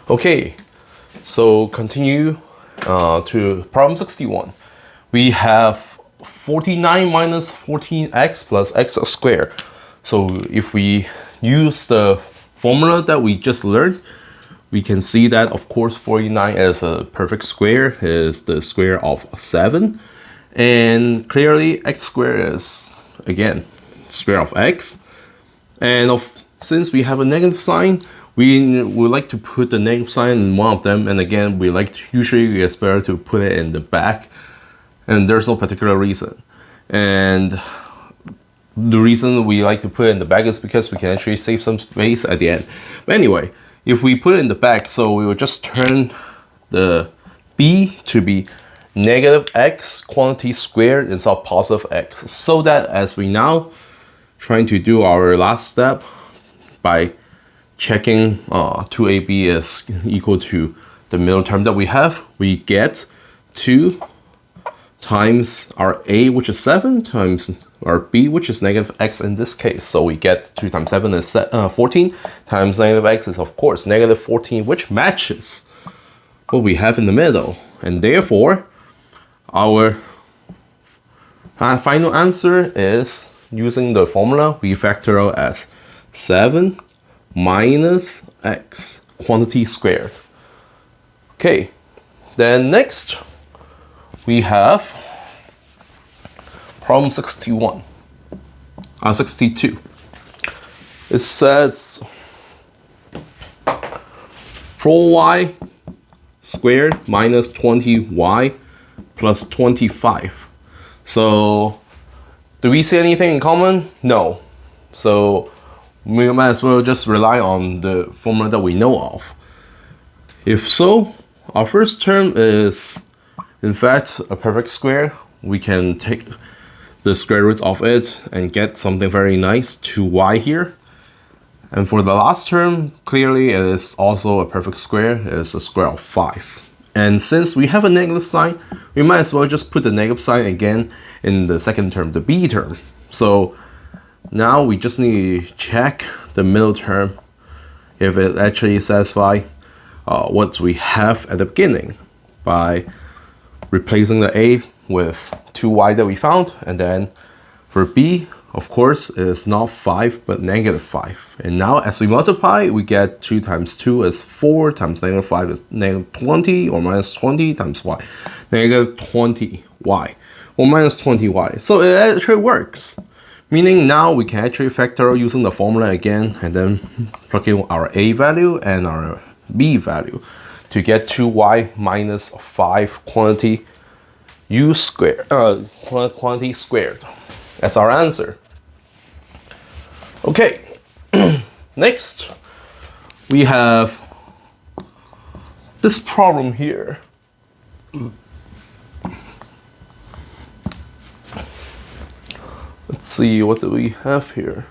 Okay, so continue to problem 61. We have 49 minus 14x plus x squared. So if we use the formula that we just learned, we can see that, of course, 49 is a perfect square, is the square of 7. And clearly, x squared is, again, square of x. And since we have a negative sign, we would like to put the negative sign in one of them. And again, usually it's better to put it in the back. And there's no particular reason. And the reason we like to put it in the back is because we can actually save some space at the end. But anyway, if we put it in the back, so we will just turn the b to be negative x quantity squared instead of positive x. So that as we now trying to do our last step by checking 2ab is equal to the middle term that we have, we get 2 times our a, which is 7, times our b, which is negative x in this case. So we get 2 times 7 is 14, times negative x is, of course, negative 14, which matches what we have in the middle. And therefore, our final answer is, using the formula, we factor out as 7 minus x quantity squared. Okay, then next we have problem 62. It says 4y squared minus 20y plus 25. So do we see anything in common? No. So we might as well just rely on the formula that we know of. If so, our first term is in fact a perfect square. We can take the square root of it and get something very nice, 2y here. And for the last term, clearly it is also a perfect square. It is a square of 5. And since we have a negative sign, we might as well just put the negative sign again in the second term, the b term. So now we just need to check the middle term if it actually satisfies what we have at the beginning by replacing the a with 2y that we found. And then for b, of course, is not 5 but negative 5. And now as we multiply, we get 2 times 2 is 4, times negative 5 is negative 20, or minus 20 times y, negative 20y, or minus 20y. So it actually works. Meaning now we can actually factor using the formula again and then plug in our a value and our b value to get 2y minus 5 quantity u squared, quantity squared as our answer. Okay, next we have this problem here. Let's see, what do we have here?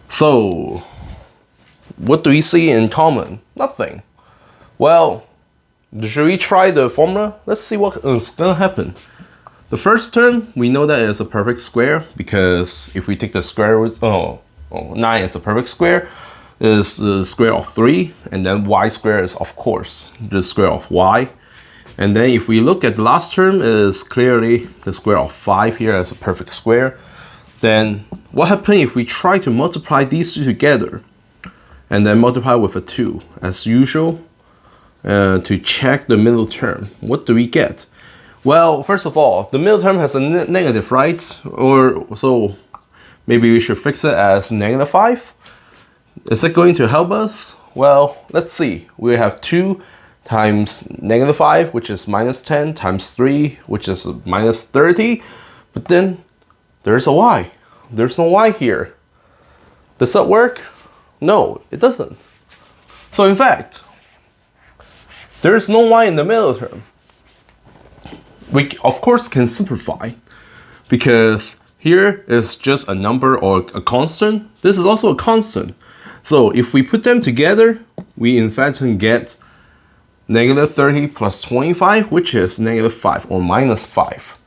So, what do we see in common? Nothing. Well, should we try the formula? Let's see what is gonna happen. The first term, we know that it's a perfect square because if we take the square root, 9 is a perfect square, is the square of 3, and then y squared is, of course, the square of y. And then if we look at the last term, is clearly the square of 5 here as a perfect square. Then what happens if we try to multiply these two together and then multiply with a 2 as usual to check the middle term? What do we get? Well, first of all, the middle term has a negative, right? Or so maybe we should fix it as negative 5. Is it going to help us? Well, let's see. We have 2 times negative 5, which is minus 10, times 3, which is minus 30. But then there's a y. There's no y here. Does that work? No, it doesn't. So in fact, there is no y in the middle term. We, of course, can simplify because here is just a number or a constant. This is also a constant. So if we put them together, we in fact can get negative 30 plus 25, which is negative 5 or minus 5.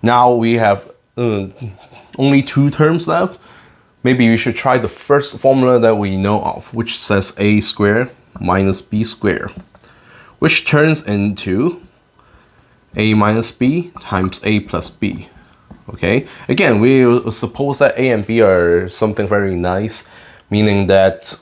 Now we have only 2 terms left. maybe we should try the first formula that we know of, which says a squared minus b squared, which turns into a minus b times a plus b. Okay, again, we will suppose that a and b are something very nice, meaning that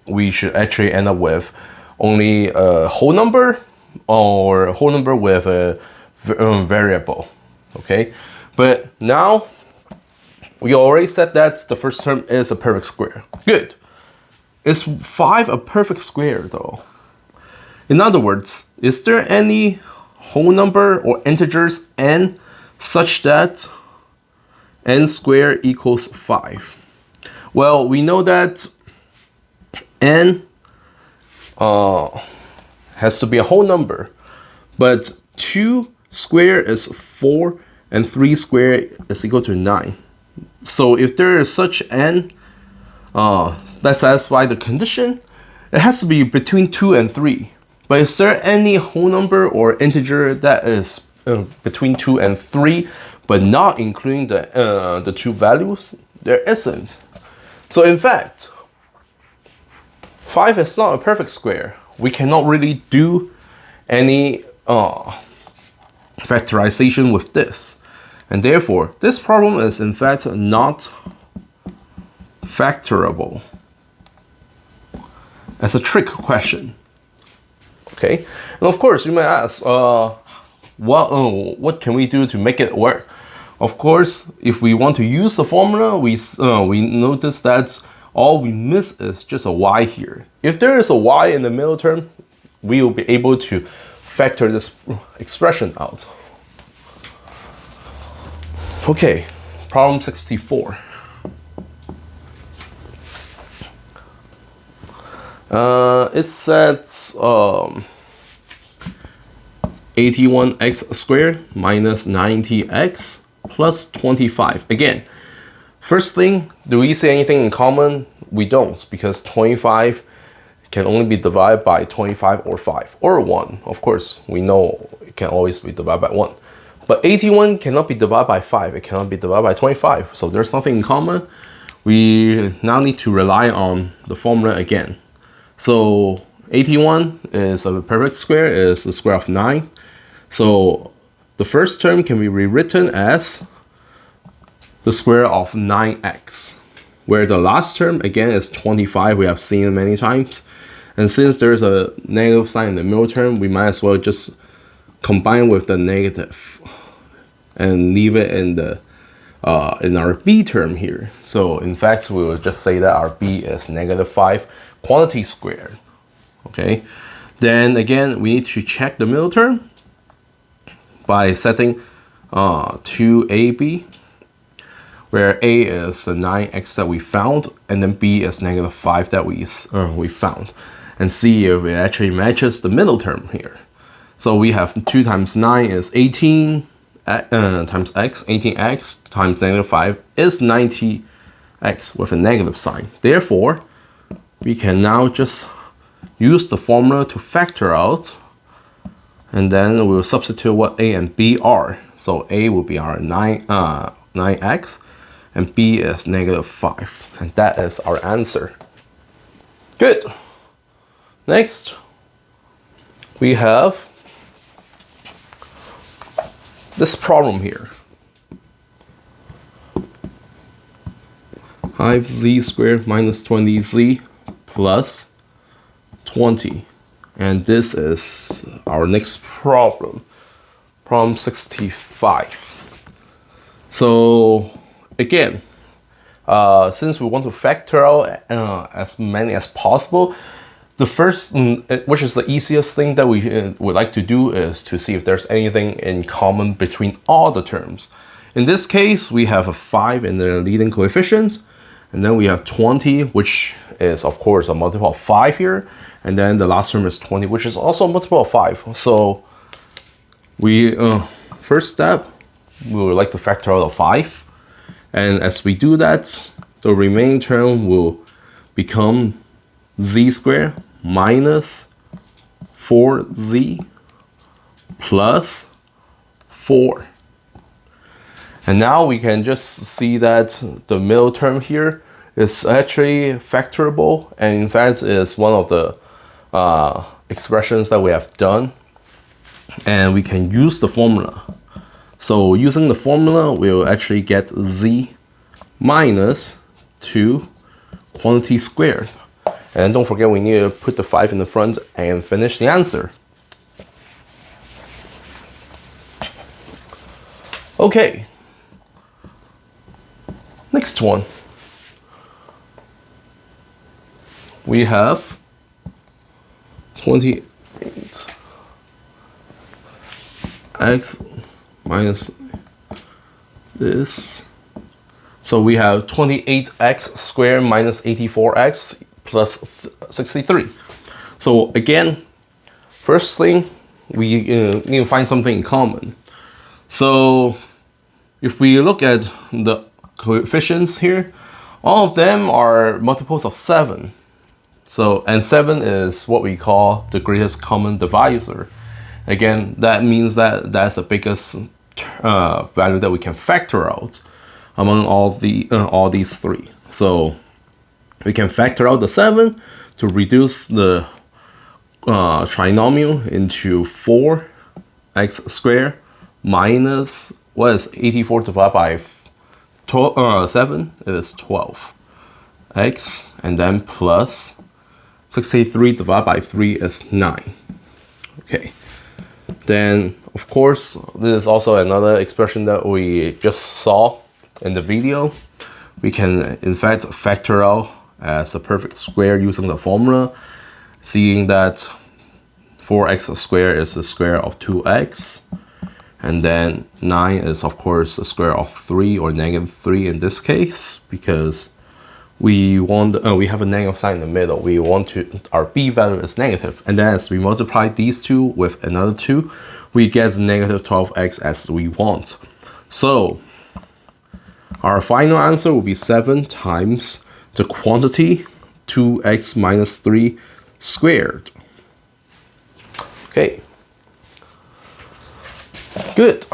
we should actually end up with only a whole number or a whole number with a variable. Okay, but now we already said that the first term is a perfect square. Good. Is 5 a perfect square though? In other words, is there any whole number or integers n such that n squared equals 5? Well, we know that n has to be a whole number, but 2 squared is 4 and 3 squared is equal to 9. So if there is such n that satisfies the condition, it has to be between 2 and 3. But is there any whole number or integer that is between 2 and 3, but not including the two values? There isn't. So in fact, 5 is not a perfect square. We cannot really do any factorization with this. And therefore, this problem is in fact not factorable. As a trick question. Okay, and of course you might ask, what can we do to make it work? Of course, if we want to use the formula, we notice that all we miss is just a y here. If there is a y in the middle term, we will be able to factor this expression out. Okay, problem 64. It says 81x squared minus 90x plus 25. Again, first thing, do we see anything in common? We don't, because 25 can only be divided by 25 or 5 or 1. Of course, we know it can always be divided by 1. But 81 cannot be divided by 5. It cannot be divided by 25. So there's nothing in common. We now need to rely on the formula again. So 81 is a perfect square, is the square of 9. So the first term can be rewritten as the square of 9x, where the last term again is 25. We have seen it many times. And since there's a negative sign in the middle term, we might as well just combine with the negative and leave it in the in our b term here. So in fact, we will just say that our b is -5 quantity squared. Okay, then again we need to check the middle term by setting 2ab, where a is the 9x that we found, and then b is -5 that we found, and see if it actually matches the middle term here. So we have 2 times 9 is 18 times x, 18x times -5 is 90x with a negative sign. Therefore, we can now just use the formula to factor out, and then we'll substitute what a and b are. So a will be our 9x, and b is -5, and that is our answer. Good. Next, we have this problem here. 5z squared minus 20z plus 20. And this is our next problem. Problem 65. So again, since we want to factor out as many as possible, the first, which is the easiest thing that we would like to do, is to see if there's anything in common between all the terms. In this case, we have a 5 in the leading coefficient, and then we have 20, which is of course a multiple of 5 here, and then the last term is 20, which is also a multiple of 5. So we first step, we would like to factor out a 5, and as we do that, the remaining term will become z squared minus 4z plus 4. And now we can just see that the middle term here is actually factorable, and in fact is one of the expressions that we have done, and we can use the formula. So using the formula, we'll actually get z minus 2 quantity squared. And don't forget, we need to put the 5 in the front and finish the answer. Okay. Next one. We have 28 x minus this. So we have 28x squared minus 84x plus 63. So again, first thing, we need to find something in common. So if we look at the coefficients here, all of them are multiples of 7. So, and 7 is what we call the greatest common divisor. Again, that means that that's the biggest value that we can factor out among all these three. So we can factor out the 7 to reduce the trinomial into 4x squared minus, what is 84 divided by 7? It is 12x, and then plus 63 divided by 3 is 9. Okay. Then, of course, this is also another expression that we just saw in the video. We can, in fact, factor out as a perfect square using the formula, seeing that 4x squared is the square of 2x, and then 9 is, of course, the square of 3, or negative 3 in this case, because we have a negative sign in the middle. We want to, our b value is negative, and then as we multiply these two with another 2, we get negative 12x as we want. So our final answer will be 7 times the quantity 2x minus 3 squared. Okay, good.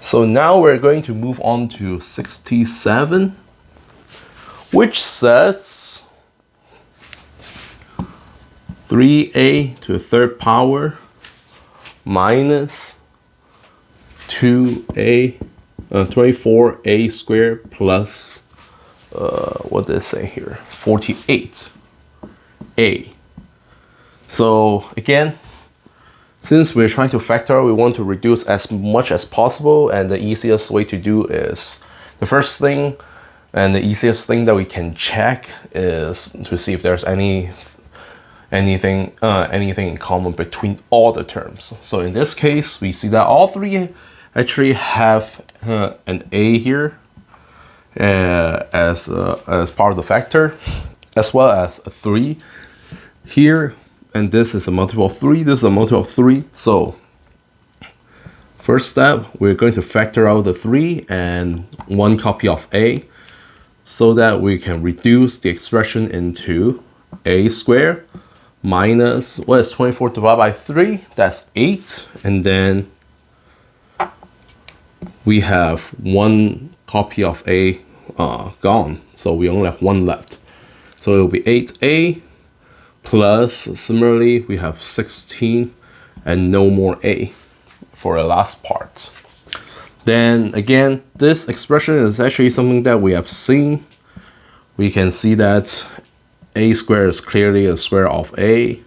So now we're going to move on to 67, which says 3a to the third power minus 24a squared plus, what did it say here? 48a. So again, since we're trying to factor, we want to reduce as much as possible, and the easiest way to do is, the first thing and the easiest thing that we can check is to see if there's anything in common between all the terms. So in this case, we see that all three actually have an a here as part of the factor, as well as a 3 here. And this is a multiple of 3, this is a multiple of 3. So first step, we're going to factor out the 3 and 1 copy of a, so that we can reduce the expression into a squared minus, what is 24 divided by 3? That's 8. And then we have 1 copy of a gone, so we only have 1 left. So it will be 8a. Plus, similarly, we have 16 and no more a for the last part. Then again, this expression is actually something that we have seen. We can see that a squared is clearly the square of a,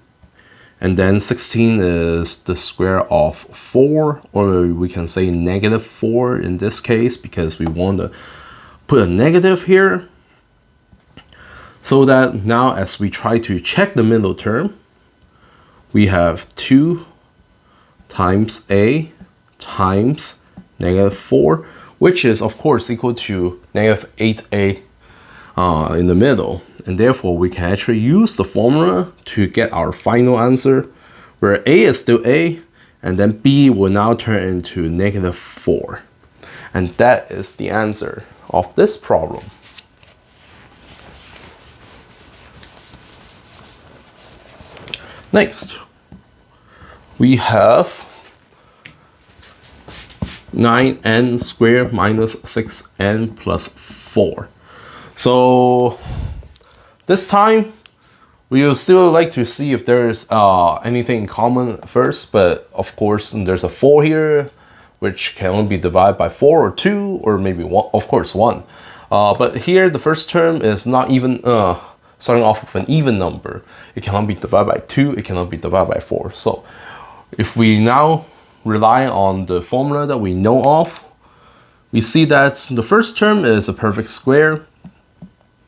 and then 16 is the square of 4, or we can say negative 4 in this case, because we want to put a negative here. So that now as we try to check the middle term, we have 2 times a times negative 4, which is of course equal to negative 8a in the middle. And therefore we can actually use the formula to get our final answer, where a is still a, and then b will now turn into negative 4. And that is the answer of this problem. Next, we have 9n squared minus 6n plus 4. So this time, we will still like to see if there's anything in common first, but of course there's a 4 here, which can only be divided by 4 or 2, or maybe 1, of course 1. But here the first term is not even starting off with an even number. It cannot be divided by 2, it cannot be divided by 4. So if we now rely on the formula that we know of, we see that the first term is a perfect square,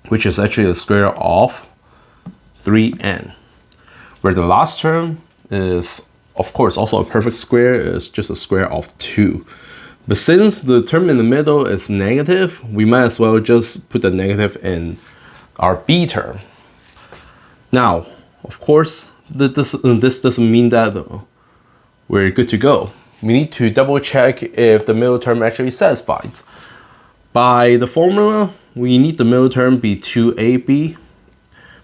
which is actually the square of 3n, where the last term is, of course, also a perfect square, is just a square of 2. But since the term in the middle is negative, we might as well just put the negative in our b term. Now, of course, this doesn't mean that we're good to go. We need to double check if the middle term actually satisfies. By the formula, we need the middle term be 2ab,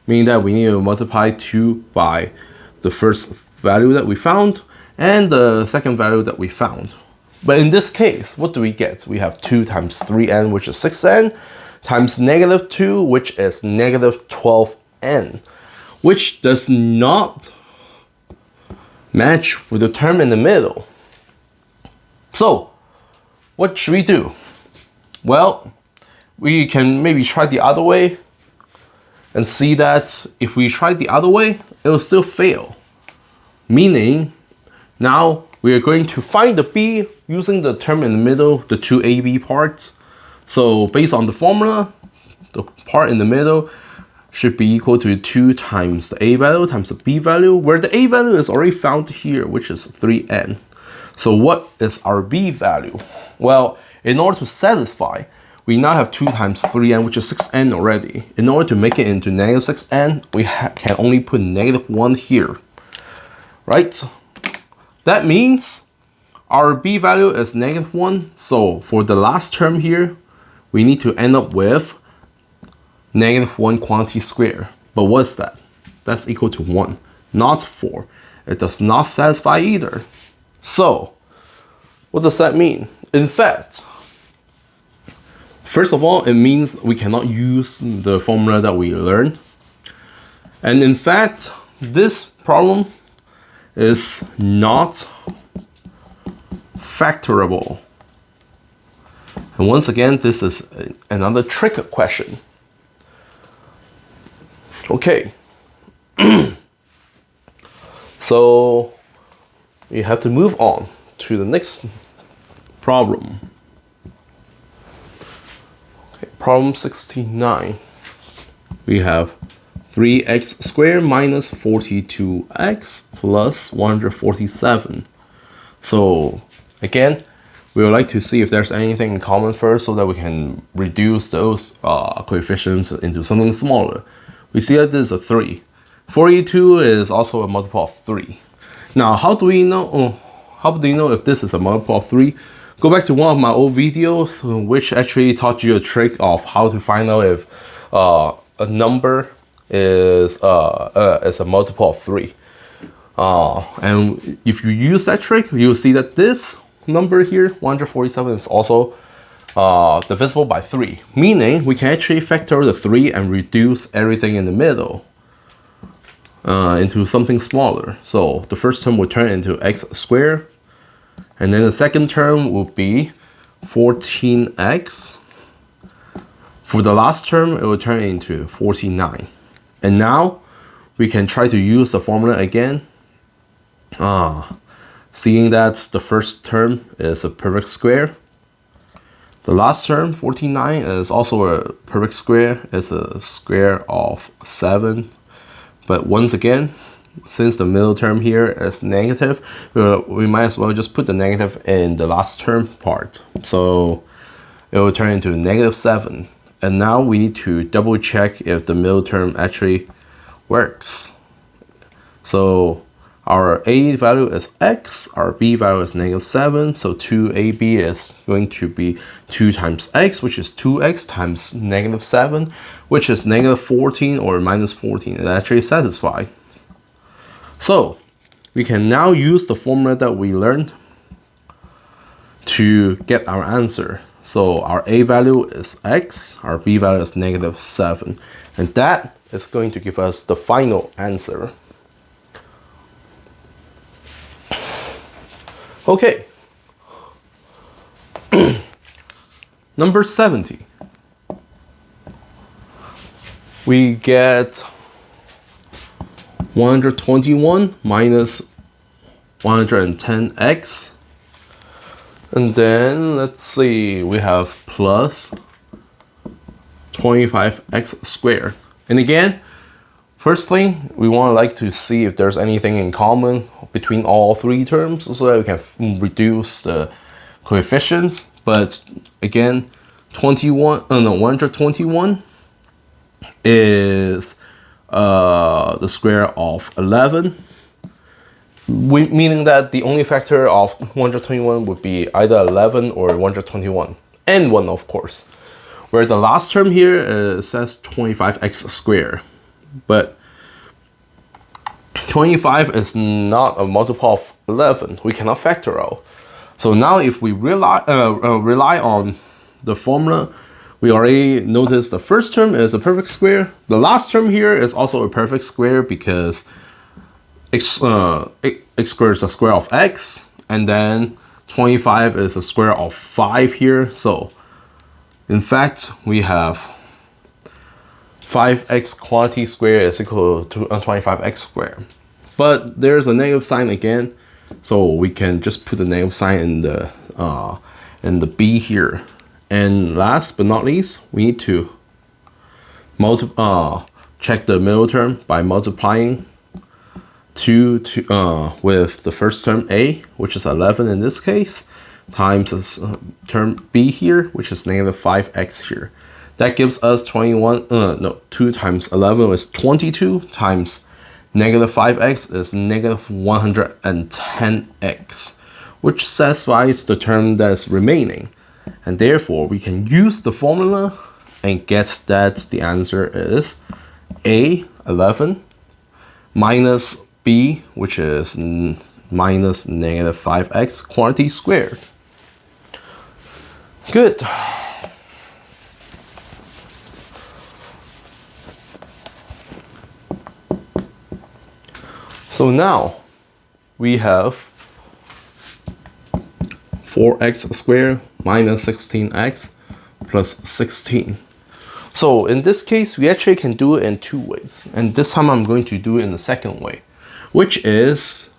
meaning that we need to multiply 2 by the first value that we found and the second value that we found. But in this case, what do we get? We have 2 times 3n, which is 6n, times negative 2, which is negative 12n, which does not match with the term in the middle. So, what should we do? Well, we can maybe try the other way and see that if we try the other way, it will still fail. Meaning, now we are going to find the b using the term in the middle, the 2ab parts. So based on the formula, the part in the middle should be equal to 2 times the a value times the b value, where the a value is already found here, which is 3n. So what is our b value? Well, in order to satisfy, we now have 2 times 3n, which is 6n already. In order to make it into negative 6n, we can only put negative 1 here, right? That means our b value is negative 1. So for the last term here, we need to end up with negative 1 quantity squared. But what's that? That's equal to 1, not 4. It does not satisfy either. So what does that mean? In fact, first of all, it means we cannot use the formula that we learned. And in fact, this problem is not factorable. And once again, this is another trick question. Okay. So we have to move on to the next problem. Okay, problem 69. We have 3x squared minus 42x plus 147. So again, we would like to see if there's anything in common first so that we can reduce those coefficients into something smaller. We see that this is a 3. 42 is also a multiple of 3. Now, how do you know if this is a multiple of 3? Go back to one of my old videos, which actually taught you a trick of how to find out if a number is a multiple of 3. And if you use that trick, you'll see that this number here, 147, is also divisible by 3. Meaning, we can actually factor the 3 and reduce everything in the middle into something smaller. So the first term will turn into x squared, and then the second term will be 14x. For the last term, it will turn into 49. And now we can try to use the formula again. Seeing that the first term is a perfect square. The last term, 49, is also a perfect square. It's a square of 7. But once again, since the middle term here is negative, we might as well just put the negative in the last term part. So it will turn into negative 7. And now we need to double check if the middle term actually works. So our a value is x, our b value is negative 7, so 2ab is going to be 2 times x, which is 2x times negative 7, which is negative 14 or minus 14. It actually satisfies. So we can now use the formula that we learned to get our answer. So our A value is x, our B value is -7. And that is going to give us the final answer. Okay. Number 70. We get 121 minus 110x. And then let's see, we have plus 25x squared. And again, firstly, we want to see if there's anything in common between all three terms so that we can reduce the coefficients. But again, 121 is the square of 11. Meaning that the only factor of 121 would be either 11 or 121, and 1 of course. Where the last term here says 25x squared, but 25 is not a multiple of 11. We cannot factor out. So now if we rely on the formula, we already noticed the first term is a perfect square. The last term here is also a perfect square because x squared is a square of x, and then 25 is a square of 5 here. So in fact, we have 5x quantity squared is equal to 25x squared. But there's a negative sign again, so we can just put the negative sign in the b here. And last but not least, we need to check the middle term by multiplying 2 with the first term a, which is 11 in this case, times this term b here, which is -5x here. That gives us 2 times 11 is 22, times -5x is -110x, which satisfies the term that's remaining. And therefore, we can use the formula and get that the answer is a, 11, minus b, which is minus -5x quantity squared. Good. So now we have 4x squared minus 16x plus 16. So in this case, we actually can do it in two ways. And this time I'm going to do it in the second way, which is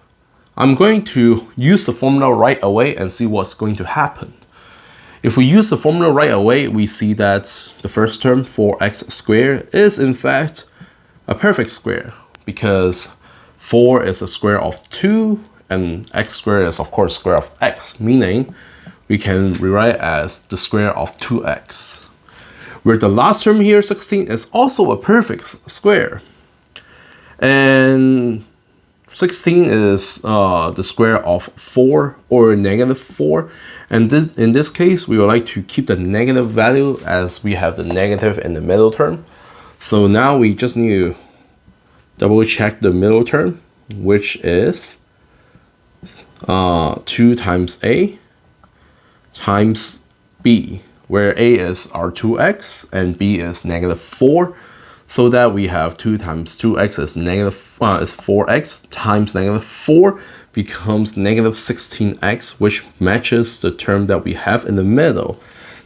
I'm going to use the formula right away and see what's going to happen. If we use the formula right away, we see that the first term, 4x squared, is in fact a perfect square because 4 is a square of 2 and x squared is of course square of x, meaning we can rewrite it as the square of 2x. Where the last term here, 16, is also a perfect square. And 16 is the square of 4 or -4. And in this case, we would like to keep the negative value as we have the negative in the middle term. So now we just need to double check the middle term, which is 2 times a times b, where a is our 2x and b is -4, so that we have 2 times 2x is 4x times -4 becomes -16x, which matches the term that we have in the middle.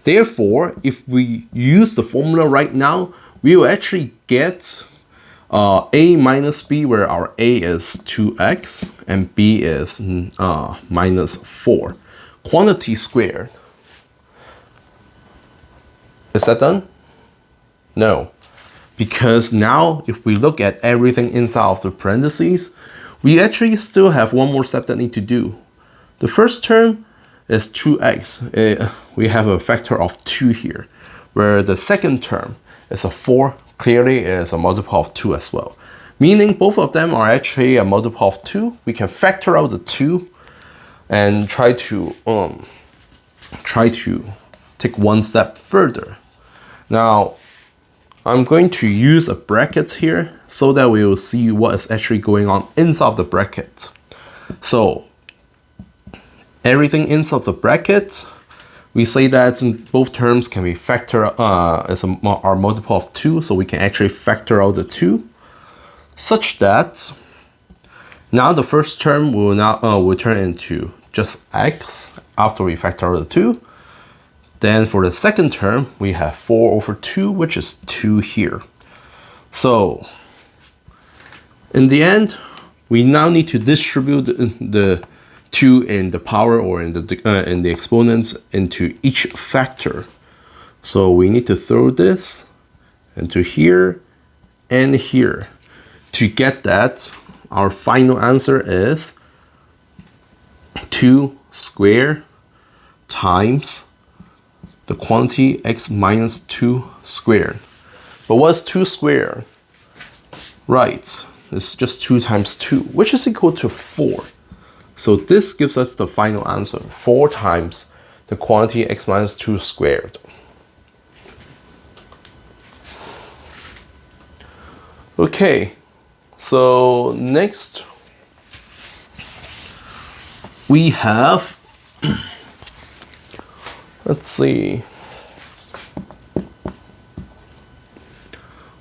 Therefore, if we use the formula right now, we will actually get a minus b, where our a is 2x and b is -4. Quantity squared. Is that done? No. Because now, if we look at everything inside of the parentheses, we actually still have one more step that we need to do. The first term is 2x. We have a factor of 2 here, where the second term is a 4. Clearly, it is a multiple of 2 as well. Meaning both of them are actually a multiple of 2. We can factor out the 2 and try to take one step further. Now, I'm going to use a bracket here so that we will see what is actually going on inside of the bracket. So, everything inside the bracket. We say that both terms can be factored as our multiple of 2, so we can actually factor out the 2, such that now the first term will turn into just x after we factor out the 2. Then for the second term, we have 4 over 2, which is 2 here. So in the end, we now need to distribute the 2 in the power or in the exponents into each factor. So we need to throw this into here and here. To get that, our final answer is 2 squared times the quantity x minus 2 squared. But what's 2 squared? Right, it's just 2 times 2, which is equal to 4. So this gives us the final answer, 4 times the quantity x minus 2 squared. Okay, so next we have, let's see,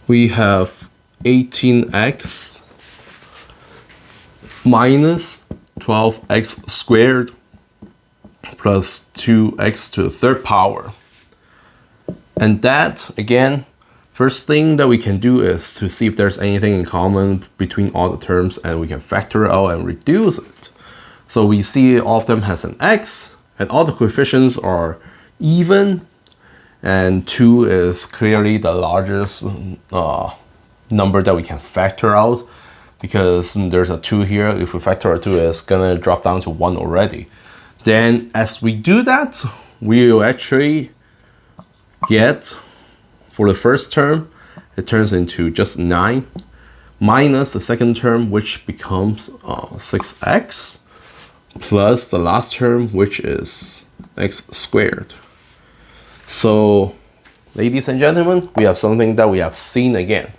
we have 18x minus 12x squared plus 2x to the third power. And that, again, first thing that we can do is to see if there's anything in common between all the terms, and we can factor it out and reduce it. So we see all of them has an x, and all the coefficients are even, and 2 is clearly the largest number that we can factor out, because there's a 2 here. If we factor a 2, it's gonna drop down to 1 already. Then as we do that, we will actually get, for the first term, it turns into just 9, minus the second term, which becomes 6x, plus the last term, which is x squared. So, ladies and gentlemen, we have something that we have seen again.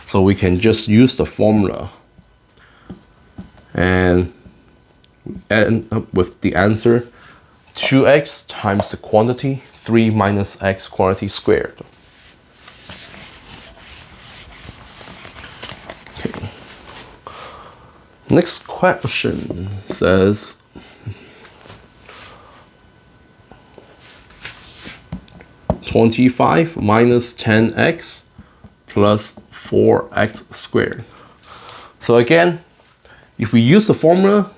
So we can just use the formula and end up with the answer 2x times the quantity 3 minus x quantity squared. Okay. Next question says 25 minus 10x plus 4x squared. So again, if we use the formula,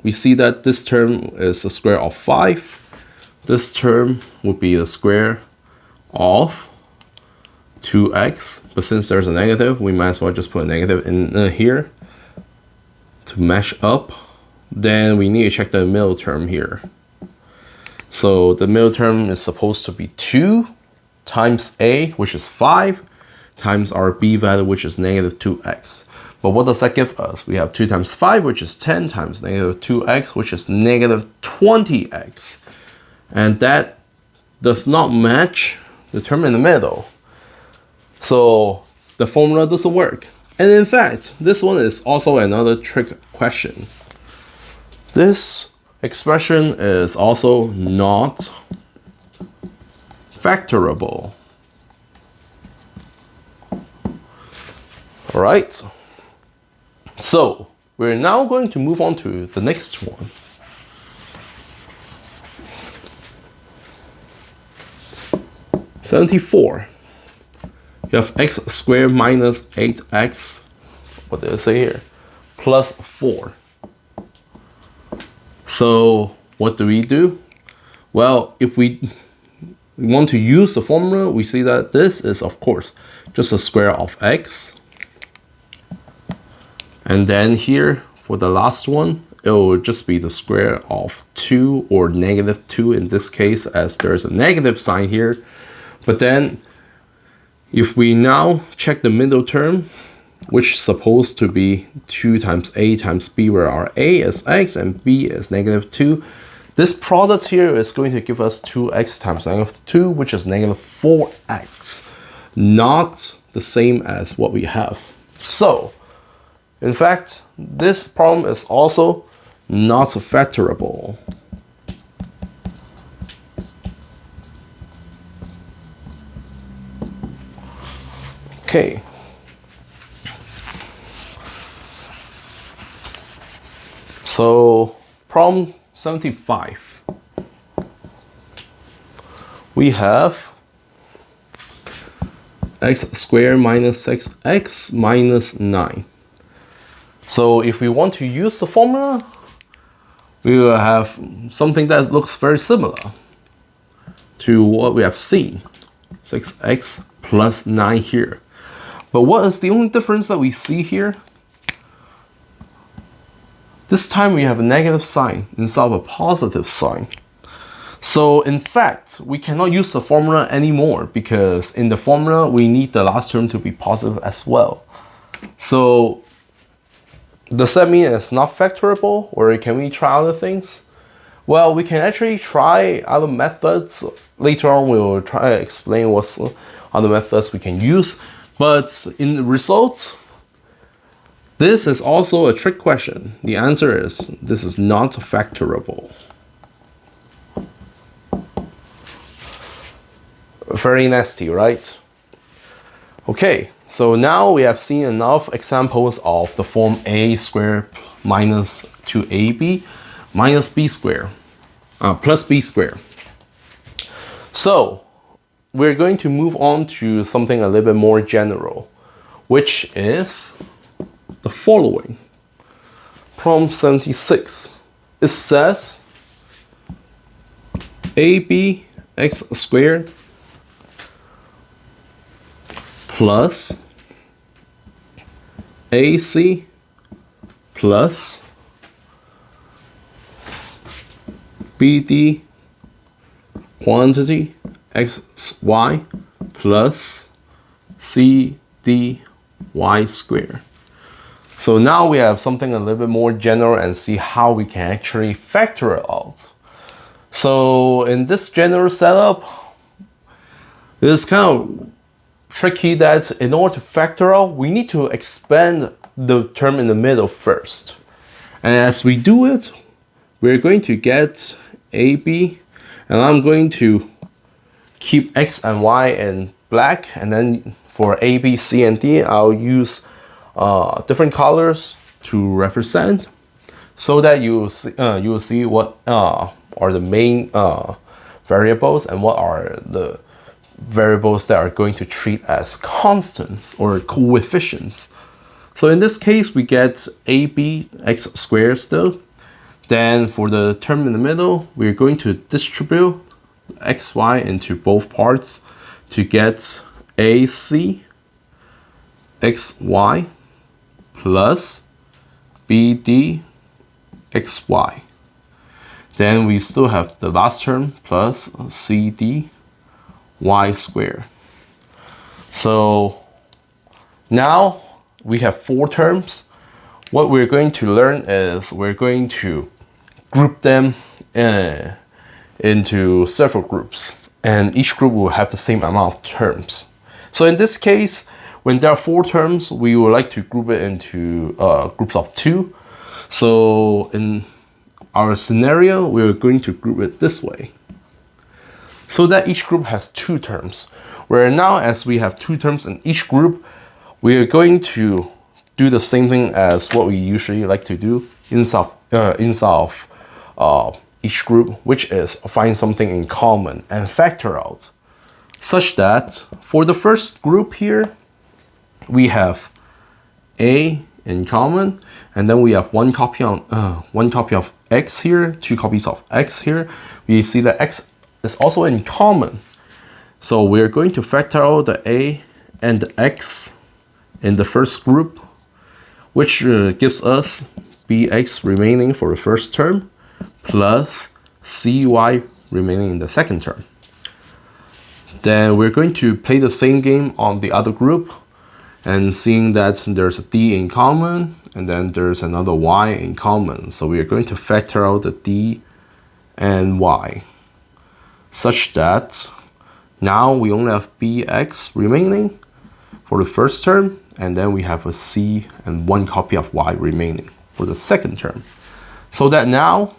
we see that this term is the square of 5. This term would be the square of 2x, but since there's a negative, we might as well just put a negative in here to match up. Then we need to check the middle term here. So the middle term is supposed to be 2 times a, which is 5, times our b value, which is negative 2x. But what does that give us? We have 2 times 5, which is 10, times negative 2x, which is negative 20x. And that does not match the term in the middle. So the formula doesn't work. And in fact, this one is also another trick question. This expression is also not factorable. All right. So we're now going to move on to the next one. (74). You have x squared minus 8x, what did I say here, plus 4. So what do? Well, if we want to use the formula, we see that this is, of course, just the square of x. And then here, for the last one, it will just be the square of 2 or negative 2 in this case, as there's a negative sign here. But then, if we now check the middle term, which is supposed to be 2 times a times b, where our a is x and b is negative 2, this product here is going to give us 2x times negative 2, which is negative 4x, not the same as what we have. So, in fact, this problem is also not factorable. Okay. So problem 75. We have x squared minus 6x minus 9. So if we want to use the formula, we will have something that looks very similar to what we have seen. 6x plus 9 here. But what is the only difference that we see here? This time we have a negative sign instead of a positive sign. So in fact, we cannot use the formula anymore because in the formula, we need the last term to be positive as well. So does that mean it's not factorable, or can we try other things? Well, we can actually try other methods. Later on, we will try to explain what other methods we can use. But in the results, this is also a trick question. The answer is this is not factorable. Very nasty, right? Okay, so now we have seen enough examples of the form a squared minus 2ab minus b squared plus b squared. So we're going to move on to something a little bit more general, which is the following. Problem 76. It says ab x squared plus ac plus bd quantity xy plus cdy squared. So now we have something a little bit more general and see how we can actually factor it out. So in this general setup, it is kind of tricky that in order to factor out, we need to expand the term in the middle first. And as we do it, we're going to get AB, and I'm going to keep X and Y in black, and then for A, B, C, and D, I'll use different colors to represent, so that you will see what are the main variables and what are the variables that are going to treat as constants or coefficients. So in this case, we get AB x squared still. Then for the term in the middle, we're going to distribute xy into both parts to get AC xy plus BD xy. Then we still have the last term plus CD y squared. So now we have 4 terms. What we're going to learn is we're going to group them into several groups, and each group will have the same amount of terms. So in this case, when there are 4 terms, we would like to group it into groups of 2. So in our scenario, we're going to group it this way, so that each group has 2 terms. Where now, as we have 2 terms in each group, we are going to do the same thing as what we usually like to do inside of each group, which is find something in common and factor out. Such that for the first group here, we have A in common, and then we have one copy of X here, 2 copies of X here. We see that X is also in common. So we're going to factor out the A and the X in the first group, which gives us bx remaining for the first term plus cy remaining in the second term. Then we're going to play the same game on the other group, and seeing that there's a d in common and then there's another y in common. So we are going to factor out the d and y, such that now we only have bx remaining for the first term, and then we have a c and 1 copy of y remaining for the second term. So that now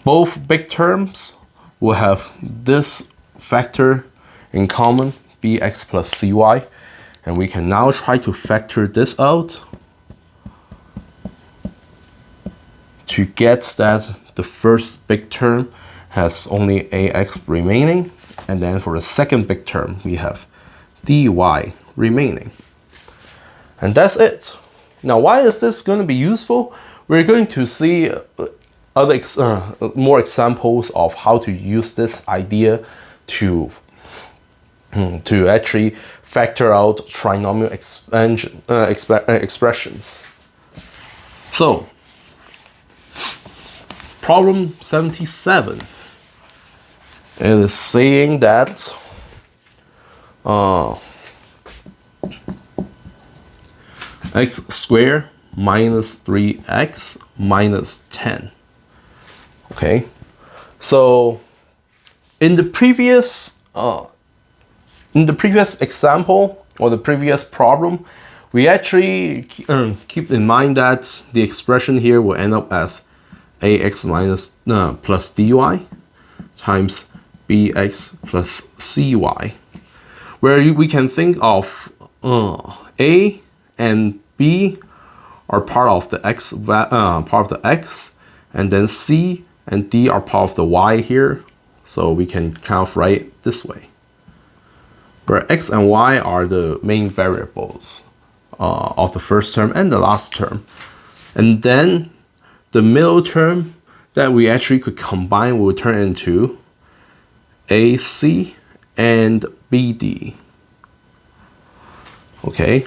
both big terms will have this factor in common, bx plus cy. And we can now try to factor this out to get that the first big term has only ax remaining. And then for the second big term, we have dy remaining. And that's it. Now, why is this going to be useful? We're going to see more examples of how to use this idea to actually factor out trinomial expressions. So, problem 77. It is saying that x squared minus 3x minus 10. Okay, so in the previous example or the previous problem, we actually keep in mind that the expression here will end up as ax minus plus dy times bx plus cy, where we can think of a and b are part of the x, and then c and d are part of the y here. So we can kind of write it this way, where x and y are the main variables of the first term and the last term. And then the middle term that we actually could combine will turn into AC and BD. Okay,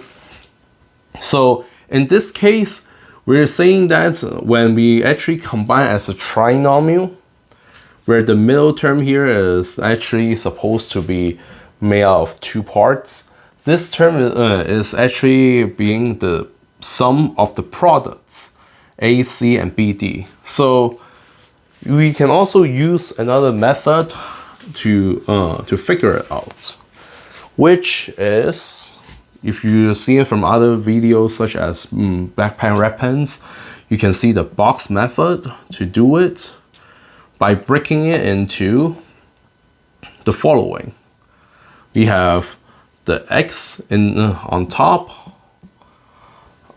so in this case, we're saying that when we actually combine as a trinomial, where the middle term here is actually supposed to be made out of two parts, this term is actually being the sum of the products AC and BD. So we can also use another method to figure it out, which is, if you see it from other videos such as black pen, red pens, you can see the box method to do it by breaking it into the following. We have the x on top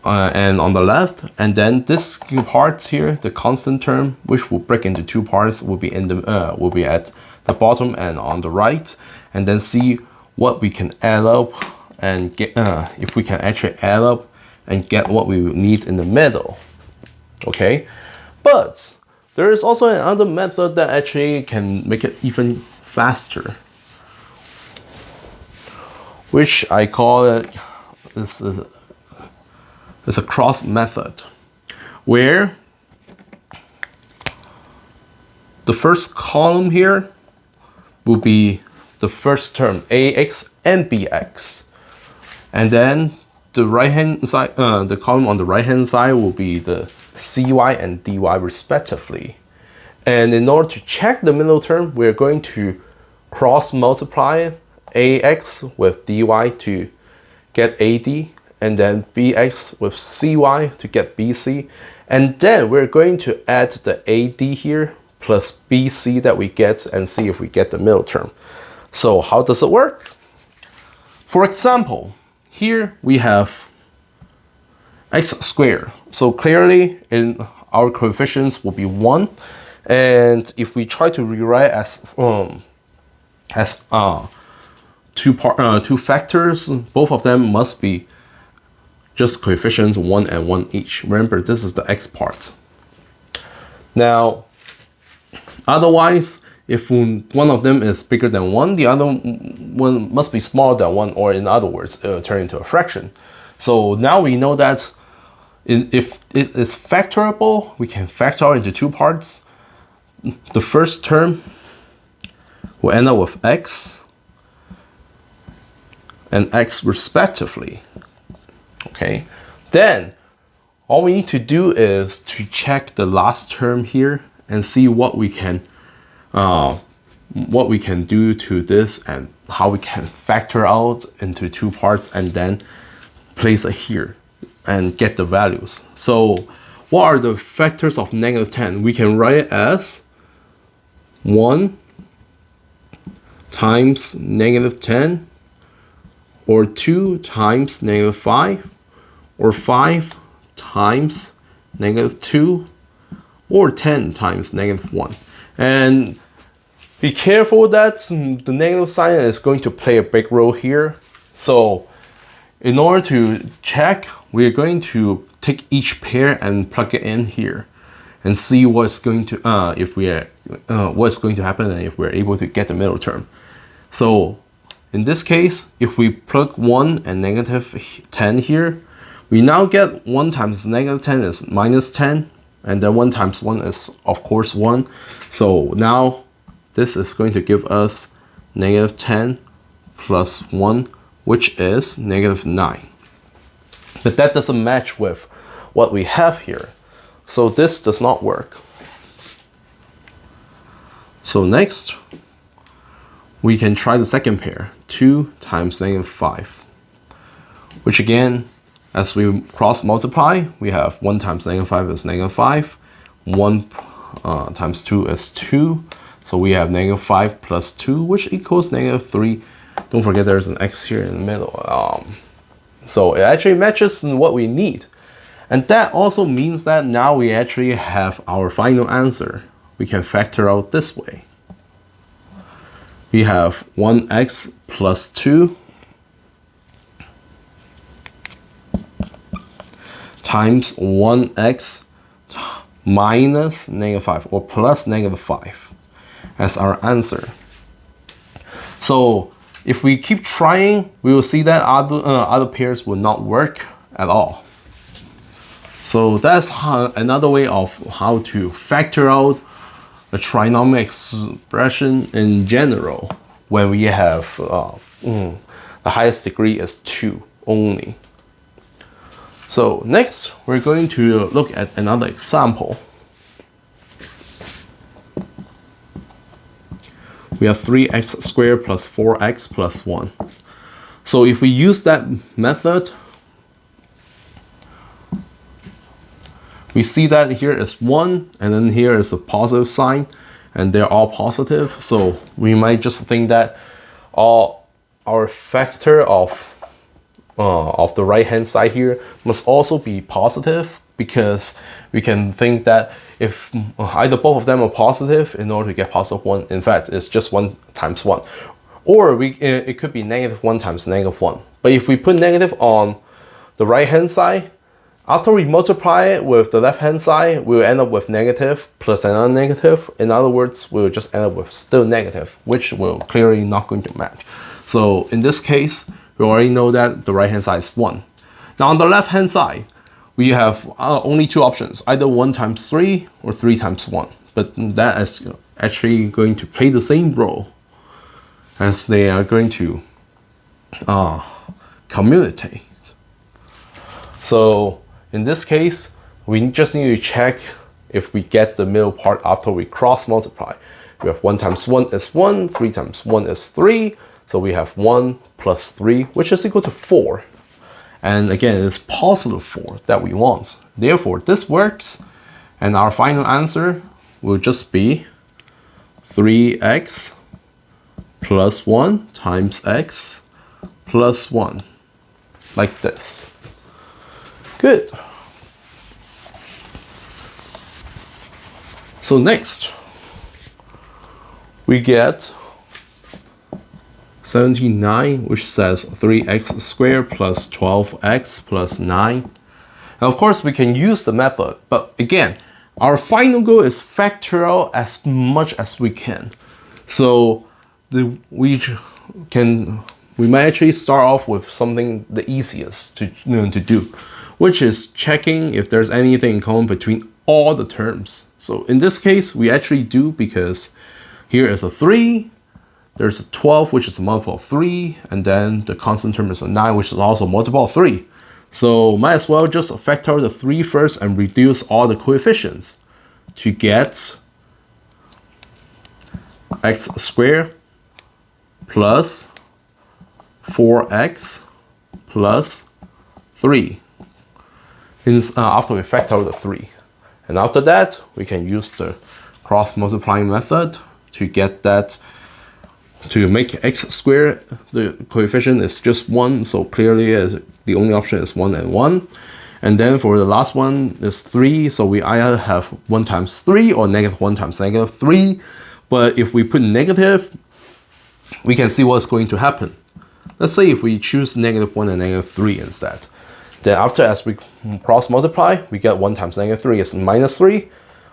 and on the left, and then this parts here, the constant term, which will break into two parts, will be at the bottom and on the right, and then see what we can add up and get if we can actually add up and get what we need in the middle. Okay, but there is also another method that actually can make it even faster, which I call it is a cross method, where the first column here will be the first term ax and bx, and then the right hand side, the column on the right hand side will be the cy and dy respectively. And in order to check the middle term, we're going to cross multiply ax with dy to get ad, and then bx with cy to get bc, and then we're going to add the ad here plus bc that we get and see if we get the middle term. So how does it work? For example, here we have x squared. So clearly in our coefficients will be 1, and if we try to rewrite as two factors, both of them must be just coefficients 1 and 1 each. Remember, this is the x part. Now, otherwise, if one of them is bigger than 1, the other one must be smaller than 1, or in other words, it will turn into a fraction. So now we know that if it is factorable, we can factor into two parts. The first term will end up with x and x respectively. Okay, then all we need to do is to check the last term here and see what we can do to this and how we can factor out into two parts and then place it here and get the values. So what are the factors of -10? We can write it as 1 times -10 or 2 times -5, or 5 times -2, or 10 times -1. And be careful that the negative sign is going to play a big role here. So in order to check, we're going to take each pair and plug it in here and see what's going to what's going to happen and if we're able to get the middle term. So in this case, if we plug 1 and -10 here, we now get 1 times -10 is -10, and then 1 times 1 is of course 1. So now this is going to give us -10 plus 1, which is -9. But that doesn't match with what we have here. So this does not work. So next, we can try the second pair, 2 times -5, which again, as we cross multiply, we have 1 times -5 is -5, 1 times 2 is 2, so we have -5 plus 2, which equals -3. Don't forget there's an x here in the middle. So it actually matches what we need. And that also means that now we actually have our final answer. We can factor out this way. We have 1x plus 2 times 1x minus -5 or plus -5 as our answer. So if we keep trying, we will see that other pairs will not work at all. So that's another way of how to factor out a trinomial expression in general when we have the highest degree is 2 only. So next, we're going to look at another example. We have 3x squared plus 4x plus 1. So if we use that method, we see that here is 1, and then here is a positive sign, and they're all positive. So we might just think that our factor of the right-hand side here must also be positive, because we can think that if either both of them are positive, in order to get +1, in fact, it's just 1 times 1. Or it could be -1 times -1. But if we put negative on the right-hand side, after we multiply it with the left-hand side, we'll end up with negative plus another negative. In other words, we'll just end up with still negative, which will clearly not going to match. So in this case, we already know that the right-hand side is 1. Now on the left-hand side, we have only 2 options, either 1 times 3 or 3 times 1. But that is actually going to play the same role, as they are going to commutate. So in this case, we just need to check if we get the middle part after we cross multiply. We have 1 times 1 is 1, 3 times 1 is 3, so we have 1 plus 3, which is equal to 4. And again, it's positive 4 that we want. Therefore, this works, and our final answer will just be 3x plus 1 times x plus 1, like this. Good. So next, we get 79, which says 3x squared plus 12x plus 9. Now, of course, we can use the method, but again, our final goal is factor out as much as we can. So we might actually start off with something the easiest to do, which is checking if there's anything in common between all the terms. So in this case, we actually do, because here is a 3, there's a 12, which is a multiple of 3, and then the constant term is a 9, which is also a multiple of 3. So might as well just factor the 3 first and reduce all the coefficients to get x squared plus 4x plus 3 after we factor the 3. And after that, we can use the cross multiplying method to get that to make x squared, the coefficient is just 1, so clearly the only option is 1 and 1. And then for the last one is 3, so we either have 1 times 3 or -1 times -3. But if we put negative, we can see what's going to happen. Let's say if we choose -1 and -3 instead. Then after, as we cross multiply, we get 1 times -3 is -3.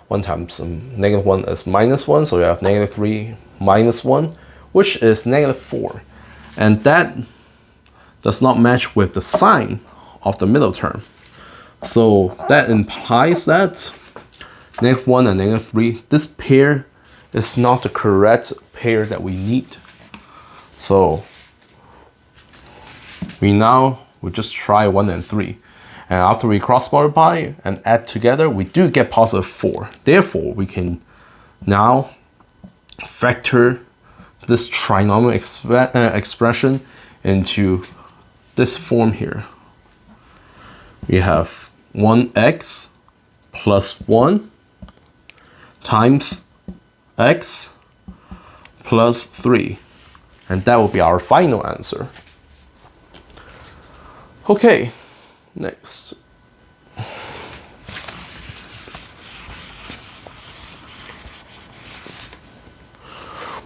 1 times -1 is -1, so we have -3 minus 1, which is -4. And that does not match with the sign of the middle term. So that implies that -1 and -3, this pair is not the correct pair that we need. So we just try 1 and 3. And after we cross multiply and add together, we do get +4. Therefore, we can now factor this trinomial expression into this form here. We have 1x plus 1 times x plus 3. And that will be our final answer. Okay, next.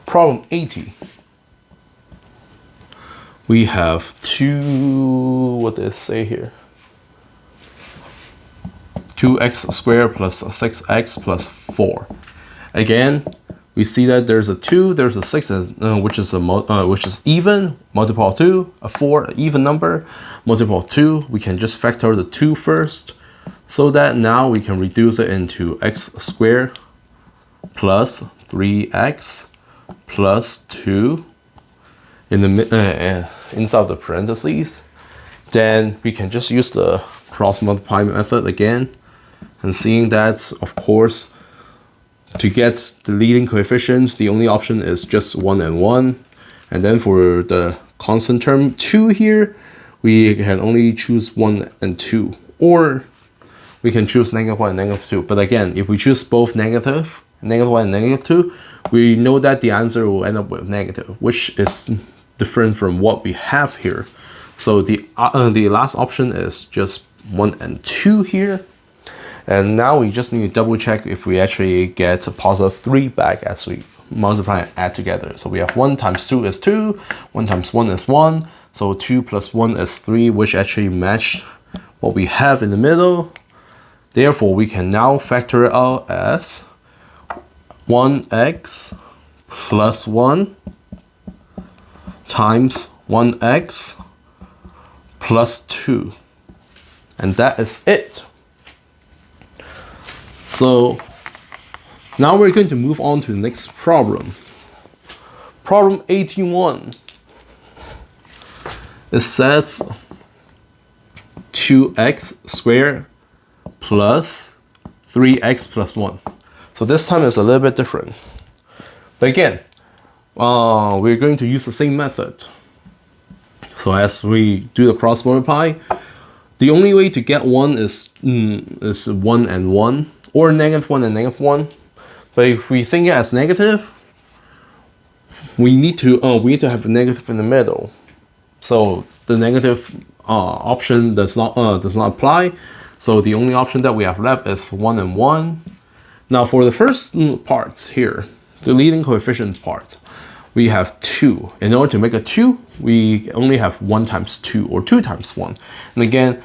Problem 80. We have what does it say here? 2x squared plus 6x plus 4. Again, we see that there's a 2, there's a 6, which is even, multiple of 2, a 4, an even number, multiple of 2. We can just factor the 2 first, so that now we can reduce it into x squared plus 3x plus 2 in the inside the parentheses. Then we can just use the cross multiply method again, and seeing that, of course, to get the leading coefficients, the only option is just 1 and 1. And then for the constant term 2 here, we can only choose 1 and 2. Or we can choose -1 and -2. But again, if we choose both -1 and -2, we know that the answer will end up with negative, which is different from what we have here. So the last option is just 1 and 2 here. And now we just need to double check if we actually get a +3 back as we multiply and add together. So we have 1 times 2 is 2, 1 times 1 is 1, so 2 plus 1 is 3, which actually match what we have in the middle. Therefore, we can now factor it out as 1x plus 1 times 1x plus 2. And that is it. So now we're going to move on to the next problem. Problem 81. It says 2x squared plus 3x plus 1. So this time it's a little bit different. But again, we're going to use the same method. So as we do the cross multiply, the only way to get 1 is 1 and 1, or -1 and -1. But if we think it as negative, we need to have a negative in the middle. So the negative option does not apply. So the only option that we have left is 1 and 1. Now for the first part here, the leading coefficient part, we have 2. In order to make a 2, we only have 1 times 2 or 2 times 1. And again,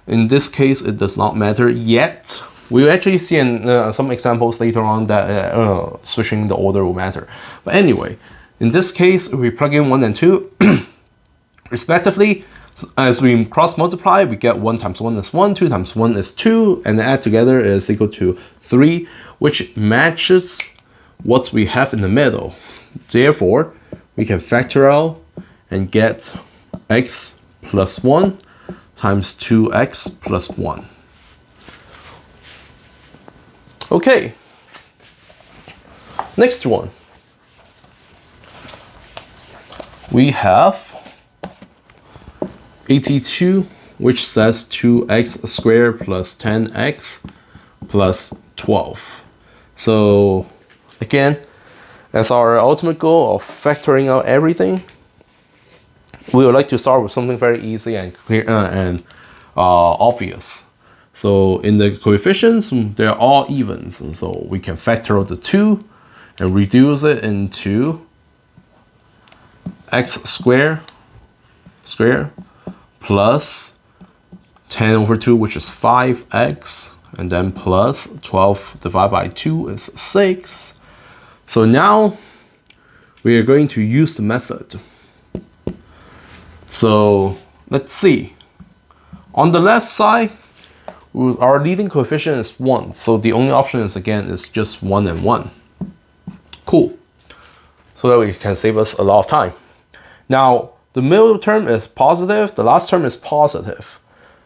in this case, it does not matter yet. We'll actually see in some examples later on that switching the order will matter. But anyway, in this case, we plug in 1 and 2 respectively. As we cross multiply, we get 1 times 1 is 1, 2 times 1 is 2, and add together is equal to 3, which matches what we have in the middle. Therefore, we can factor out and get x plus 1 times 2x plus 1. Okay, next one. We have 82, which says 2x squared plus 10x plus 12. So again, As our ultimate goal of factoring out everything, we would like to start with something very easy and clear and obvious. So in the coefficients, they're all evens, and so we can factor out the 2 and reduce it into x squared plus 10 over 2, which is 5x, and then plus 12 divided by 2 is 6. So now we are going to use the method. So let's see. On the left side, our leading coefficient is 1. So the only option is, again, is just 1 and 1. Cool. So that we can save us a lot of time. Now, the middle term is positive. The last term is positive.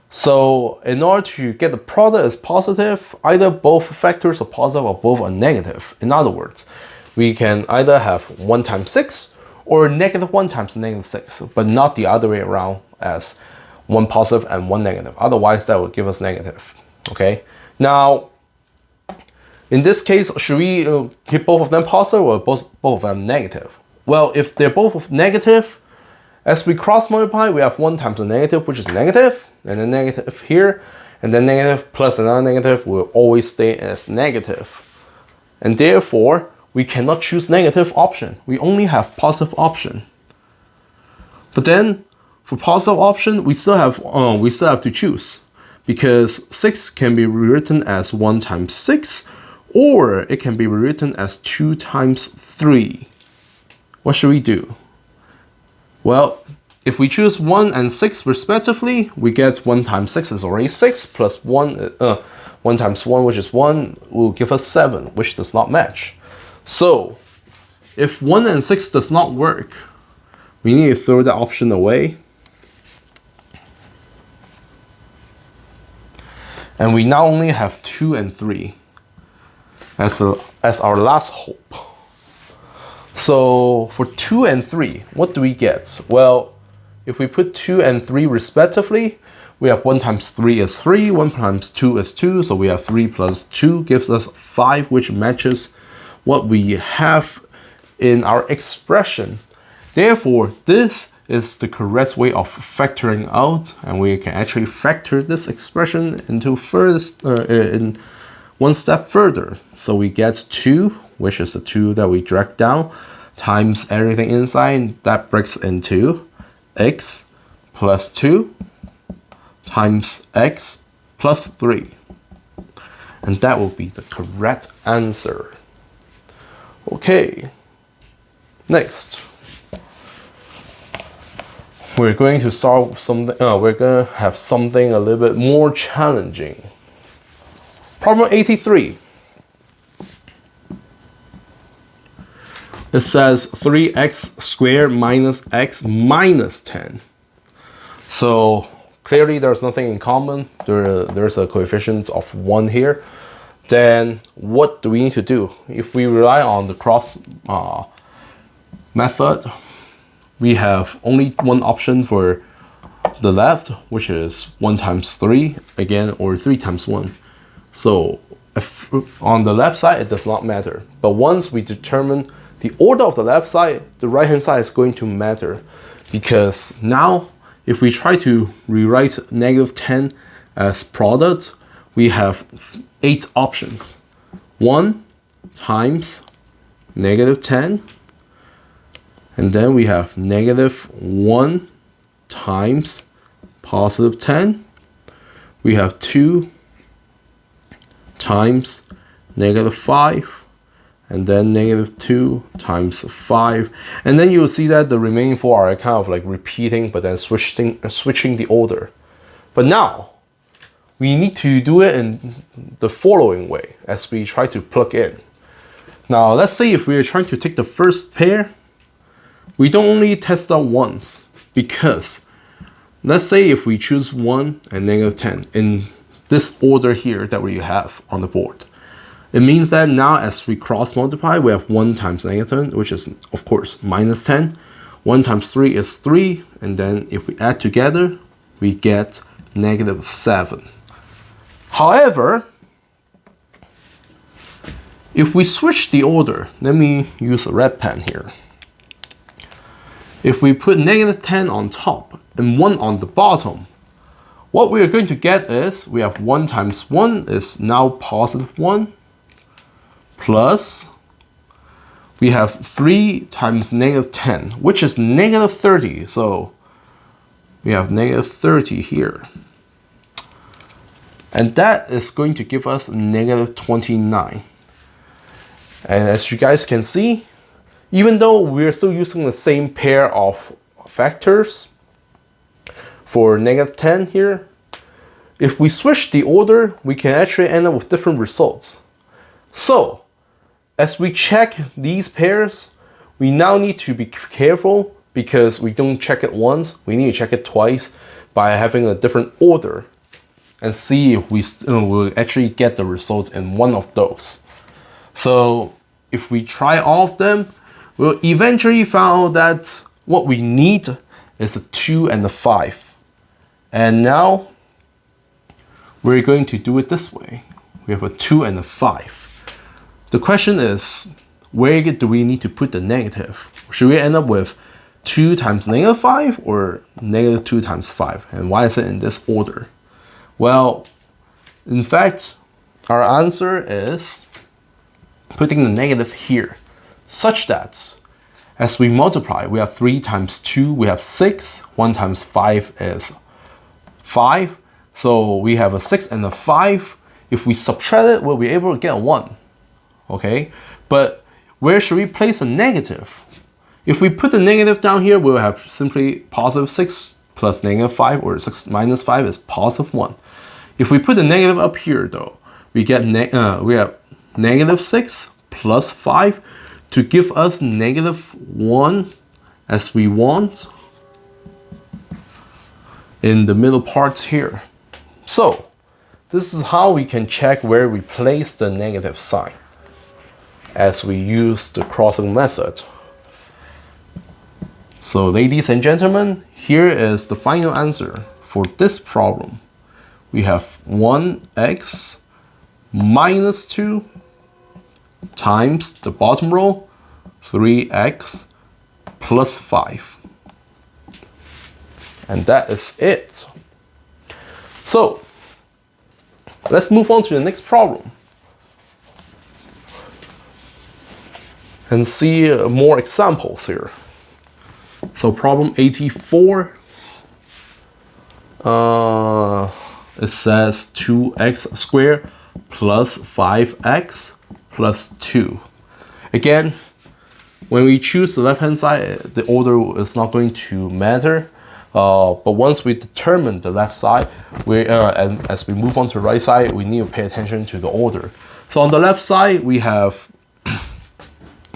So in order to get the product as positive, either both factors are positive or both are negative. In other words, we can either have 1 times 6 or -1 times -6, but not the other way around as 1 positive and 1 negative. Otherwise, that would give us negative. Okay. Now, in this case, should we keep both of them positive or both of them negative? Well, if they're both negative, as we cross multiply, we have 1 times a negative, which is negative, and then negative here, and then negative plus another negative will always stay as negative. And therefore, we cannot choose negative option. We only have positive option. But then, for positive option, we still have to choose, because 6 can be rewritten as 1 times 6, or it can be rewritten as 2 times 3. What should we do? Well, if we choose 1 and 6 respectively, we get 1 times 6 is already 6, plus 1 times 1, which is 1, will give us 7, which does not match. So, if 1 and 6 does not work, we need to throw that option away. And we now only have 2 and 3 as our last hope. So for 2 and 3, what do we get? Well, if we put 2 and 3 respectively, we have 1 times 3 is 3, 1 times 2 is 2, so we have 3 plus 2 gives us 5, which matches what we have in our expression. Therefore, this is the correct way of factoring out, and we can actually factor this expression into in one step further. So we get 2, which is the 2 that we drag down, times everything inside. That breaks into x plus 2 times x plus 3. And that will be the correct answer. Okay, next. We're going to solve something, we're going to have something a little bit more challenging. Problem 83. It says 3x squared minus x minus 10. So clearly there's nothing in common. There's a coefficient of 1 here. Then what do we need to do? If we rely on the cross method, we have only one option for the left, which is 1 times 3 again, or 3 times 1. So if on the left side, it does not matter. But once we determine the order of the left side, the right hand side is going to matter, because now if we try to rewrite -10 as product, we have 8 options. 1 times -10, and then we have -1 times +10. We have 2 times -5, and then -2 times 5. And then you'll see that the remaining 4 are kind of like repeating, but then switching the order. But now, we need to do it in the following way as we try to plug in. Now, let's say if we are trying to take the first pair, we don't only test out once, because let's say if we choose 1 and -10 in this order here that we have on the board, it means that now as we cross multiply, we have 1 times -10, which is of course -10. 1 times 3 is 3, and then if we add together, we get -7. However, If we switch the order, let me use a red pen here. If we put -10 on top and 1 on the bottom, what we are going to get is, we have 1 times 1 is now +1, plus we have 3 times -10, which is -30. So we have -30 here. And that is going to give us -29. And as you guys can see, even though we're still using the same pair of factors for -10 here, if we switch the order, we can actually end up with different results. So, as we check these pairs, we now need to be careful because we don't check it once, we need to check it twice by having a different order and see if we will actually get the results in one of those. So if we try all of them, we'll eventually find out that what we need is a 2 and a 5. And now we're going to do it this way. We have a 2 and a 5. The question is, where do we need to put the negative? Should we end up with 2 times -5 or -2 times 5? And why is it in this order? Well, in fact, our answer is putting the negative here, such that as we multiply, we have 3 times 2, we have 6. 1 times 5 is 5. So we have a 6 and a 5. If we subtract it, we'll be able to get a 1. Okay, but where should we place a negative? If we put the negative down here, we'll have simply +6 plus -5, or 6 minus 5 is +1. If we put the negative up here though, we get we have -6 plus 5 to give us -1 as we want in the middle parts here. So this is how we can check where we place the negative sign as we use the crossing method. So ladies and gentlemen, here is the final answer for this problem. We have 1x minus 2 times the bottom row, 3x plus 5. And that is it. So let's move on to the next problem and see more examples here. So problem 84, it says 2x squared plus 5x plus 2. Again, when we choose the left hand side, the order is not going to matter. But once we determine the left side, and as we move on to the right side, we need to pay attention to the order. So on the left side, we have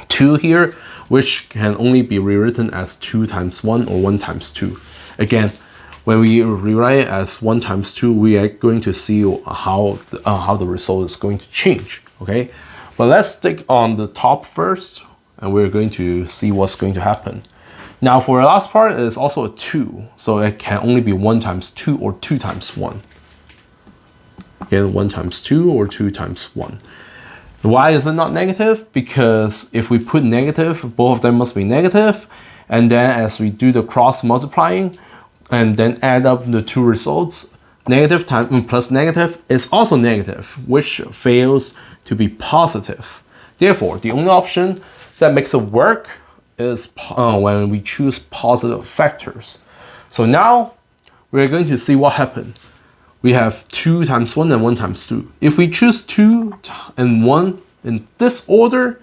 2 here, which can only be rewritten as 2 times 1 or 1 times 2. Again, when we rewrite it as 1 times 2, we are going to see how the result is going to change. Okay, but let's stick on the top first, and we're going to see what's going to happen. Now for the last part, it is also a 2, so it can only be 1 times 2 or 2 times 1. Again, 1 times 2 or 2 times 1. Why is it not negative? Because if we put negative, both of them must be negative, and then as we do the cross multiplying and then add up the two results, negative times plus negative is also negative, which fails to be positive. Therefore, the only option that makes it work is when we choose positive factors. So now we're going to see what happened. We have 2 times 1 and 1 times 2. If we choose 2 and 1 in this order,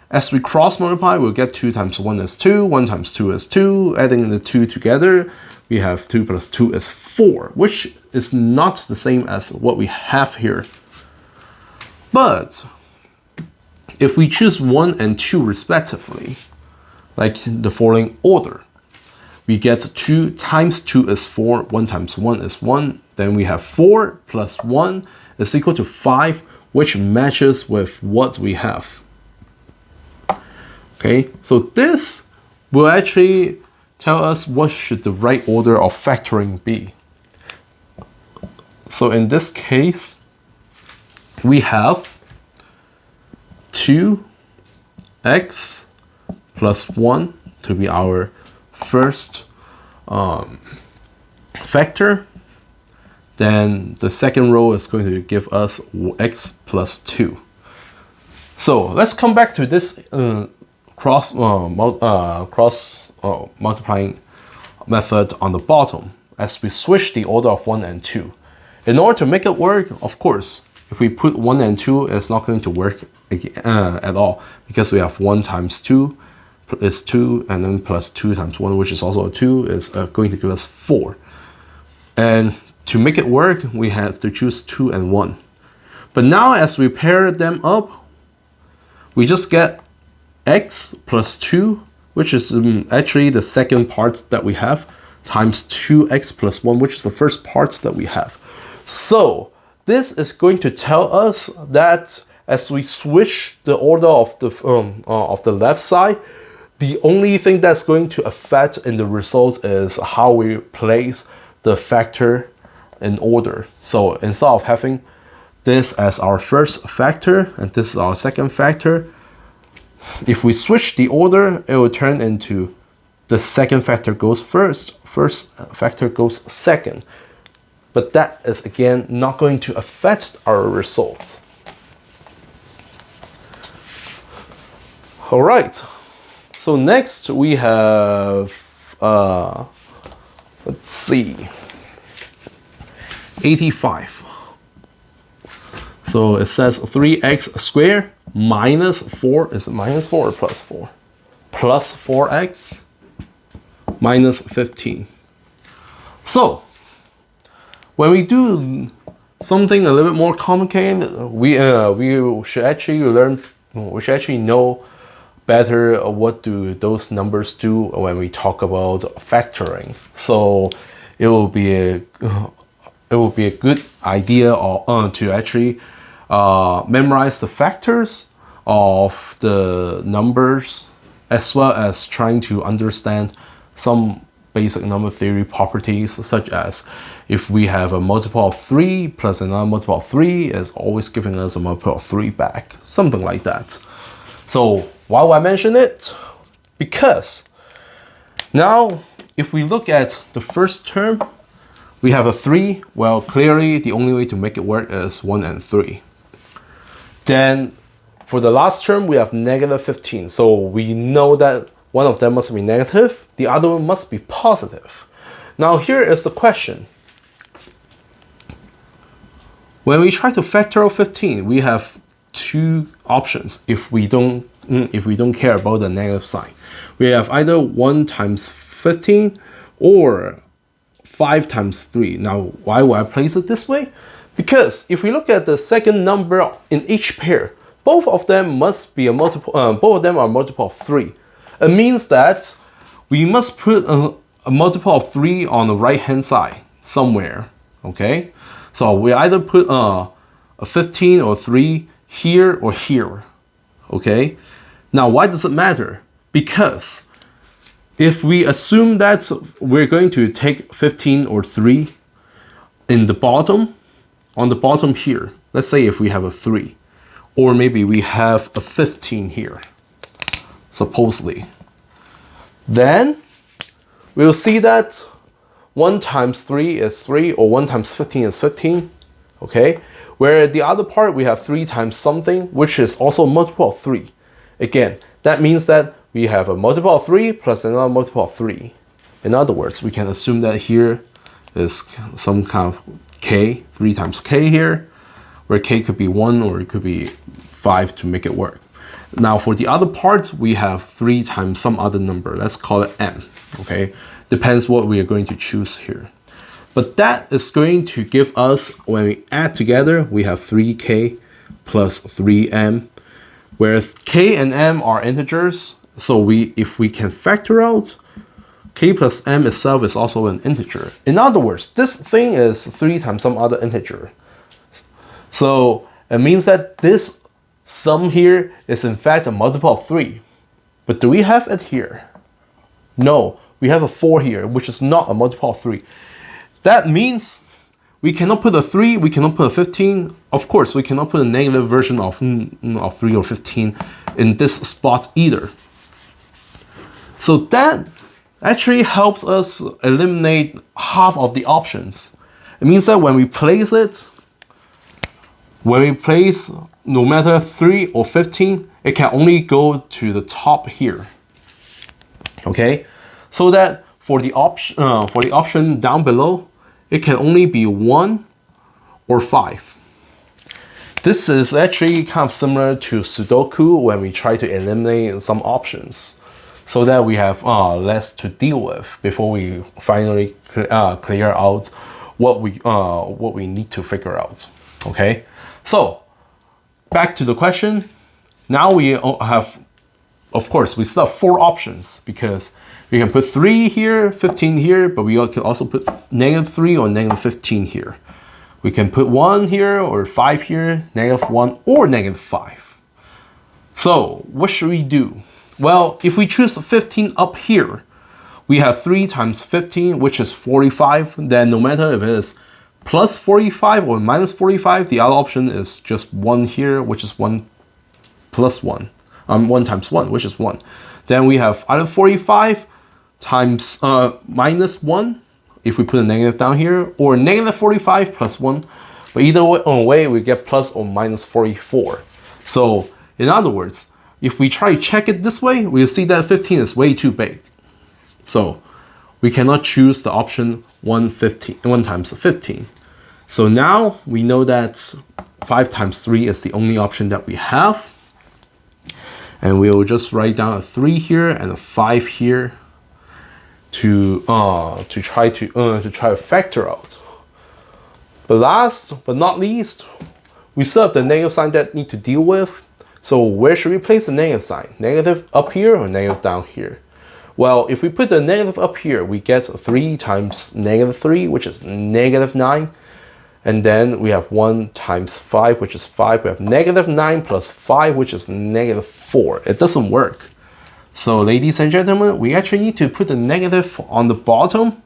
as we cross multiply, we'll get 2 times 1 is 2, 1 times 2 is 2. Adding the 2 together, we have 2 plus 2 is 4, which is not the same as what we have here. But if we choose 1 and 2 respectively, like the following order, we get 2 times 2 is 4, 1 times 1 is 1, then we have 4 plus 1 is equal to 5, which matches with what we have. Okay, so this will actually tell us what should the right order of factoring be. So in this case, we have 2x plus 1 to be our first factor. Then the second row is going to give us x plus 2. So let's come back to this cross multiplying method on the bottom as we switch the order of 1 and 2. In order to make it work, of course, if we put 1 and 2, it's not going to work at all, because we have 1 times 2 is 2, and then plus 2 times 1, which is also a 2, is going to give us 4. And to make it work, we have to choose 2 and 1. But now as we pair them up, we just get x plus 2, which is actually the second part that we have, times 2x plus 1, which is the first part that we have. So this is going to tell us that as we switch the order of the left side, the only thing that's going to affect in the result is how we place the factor in order. So instead of having this as our first factor and this is our second factor, if we switch the order, it will turn into the second factor goes first factor goes second. But that is again not going to affect our result. All right. So next we have let's see, 85. So it says 3x squared minus 4, is it minus 4 or plus 4? Plus 4x minus 15. So when we do something a little bit more complicated, we should actually know better what do those numbers do when we talk about factoring. So it will be a good idea to actually memorize the factors of the numbers, as well as trying to understand some basic number theory properties, such as if we have a multiple of 3 plus another multiple of 3 is always giving us a multiple of 3 back, something like that. So why would I mention it? Because now if we look at the first term, we have a 3. Well, clearly the only way to make it work is 1 and 3. Then for the last term, we have negative 15. So we know that one of them must be negative, the other one must be positive. Now here is the question. When we try to factor out 15, we have two options if we don't care about the negative sign. We have either 1 times 15 or 5 times 3. Now, why would I place it this way? Because if we look at the second number in each pair, both of them must be a multiple. Both of them are a multiple of 3. It means that we must put a multiple of 3 on the right hand side somewhere. Okay, so we either put a 15 or 3 here or here. Okay, now why does it matter? Because if we assume that we're going to take 15 or 3 in the bottom, on the bottom here, let's say if we have a 3, or maybe we have a 15 here, supposedly, then we'll see that 1 times 3 is 3, or 1 times 15 is 15, okay? Where the other part, we have 3 times something, which is also a multiple of 3. Again, that means that we have a multiple of 3 plus another multiple of 3. In other words, we can assume that here is some kind of k, 3 times k here, where k could be 1 or it could be 5 to make it work. Now for the other parts, we have 3 times some other number. Let's call it m, okay? Depends what we are going to choose here. But that is going to give us, when we add together, we have 3k plus 3m, where k and m are integers. So if we can factor out, k plus m itself is also an integer. In other words, this thing is 3 times some other integer. So it means that this sum here is in fact a multiple of 3. But do we have it here? No, we have a 4 here, which is not a multiple of 3. That means we cannot put a 3, we cannot put a 15 of course, we cannot put a negative version of 3 or 15 in this spot either. So that actually helps us eliminate half of the options. It means that when we place no matter 3 or 15, it can only go to the top here. Okay, so that for the option down below, it can only be 1 or 5. This is actually kind of similar to Sudoku when we try to eliminate some options, so that we have less to deal with before we finally clear out what we need to figure out. Okay, so back to the question. Now we have, of course, we still have 4 options because we can put 3 here, 15 here, but we can also put -3 or -15 here. We can put 1 here or 5 here, -1 or -5. So what should we do? Well, if we choose 15 up here, we have 3 times 15, which is 45. Then no matter if it is plus 45 or minus 45, the other option is just 1 here, which is 1 plus 1. 1 times 1, which is 1. Then we have either 45 times minus 1, if we put a negative down here, or negative 45 plus 1. But either way, we get plus or minus 44. So in other words, if we try to check it this way, we'll see that 15 is way too big. So we cannot choose the option 1 times 15. So now we know that 5 times 3 is the only option that we have. And we'll just write down a 3 here and a 5 here to try to factor out. But last but not least, we still have the negative sign that we need to deal with. So where should we place the negative sign? Negative up here or negative down here? Well, if we put the negative up here, we get 3 times -3, which is -9. And then we have 1 times 5, which is 5. We have -9 plus 5, which is -4. It doesn't work. So ladies and gentlemen, we actually need to put the negative on the bottom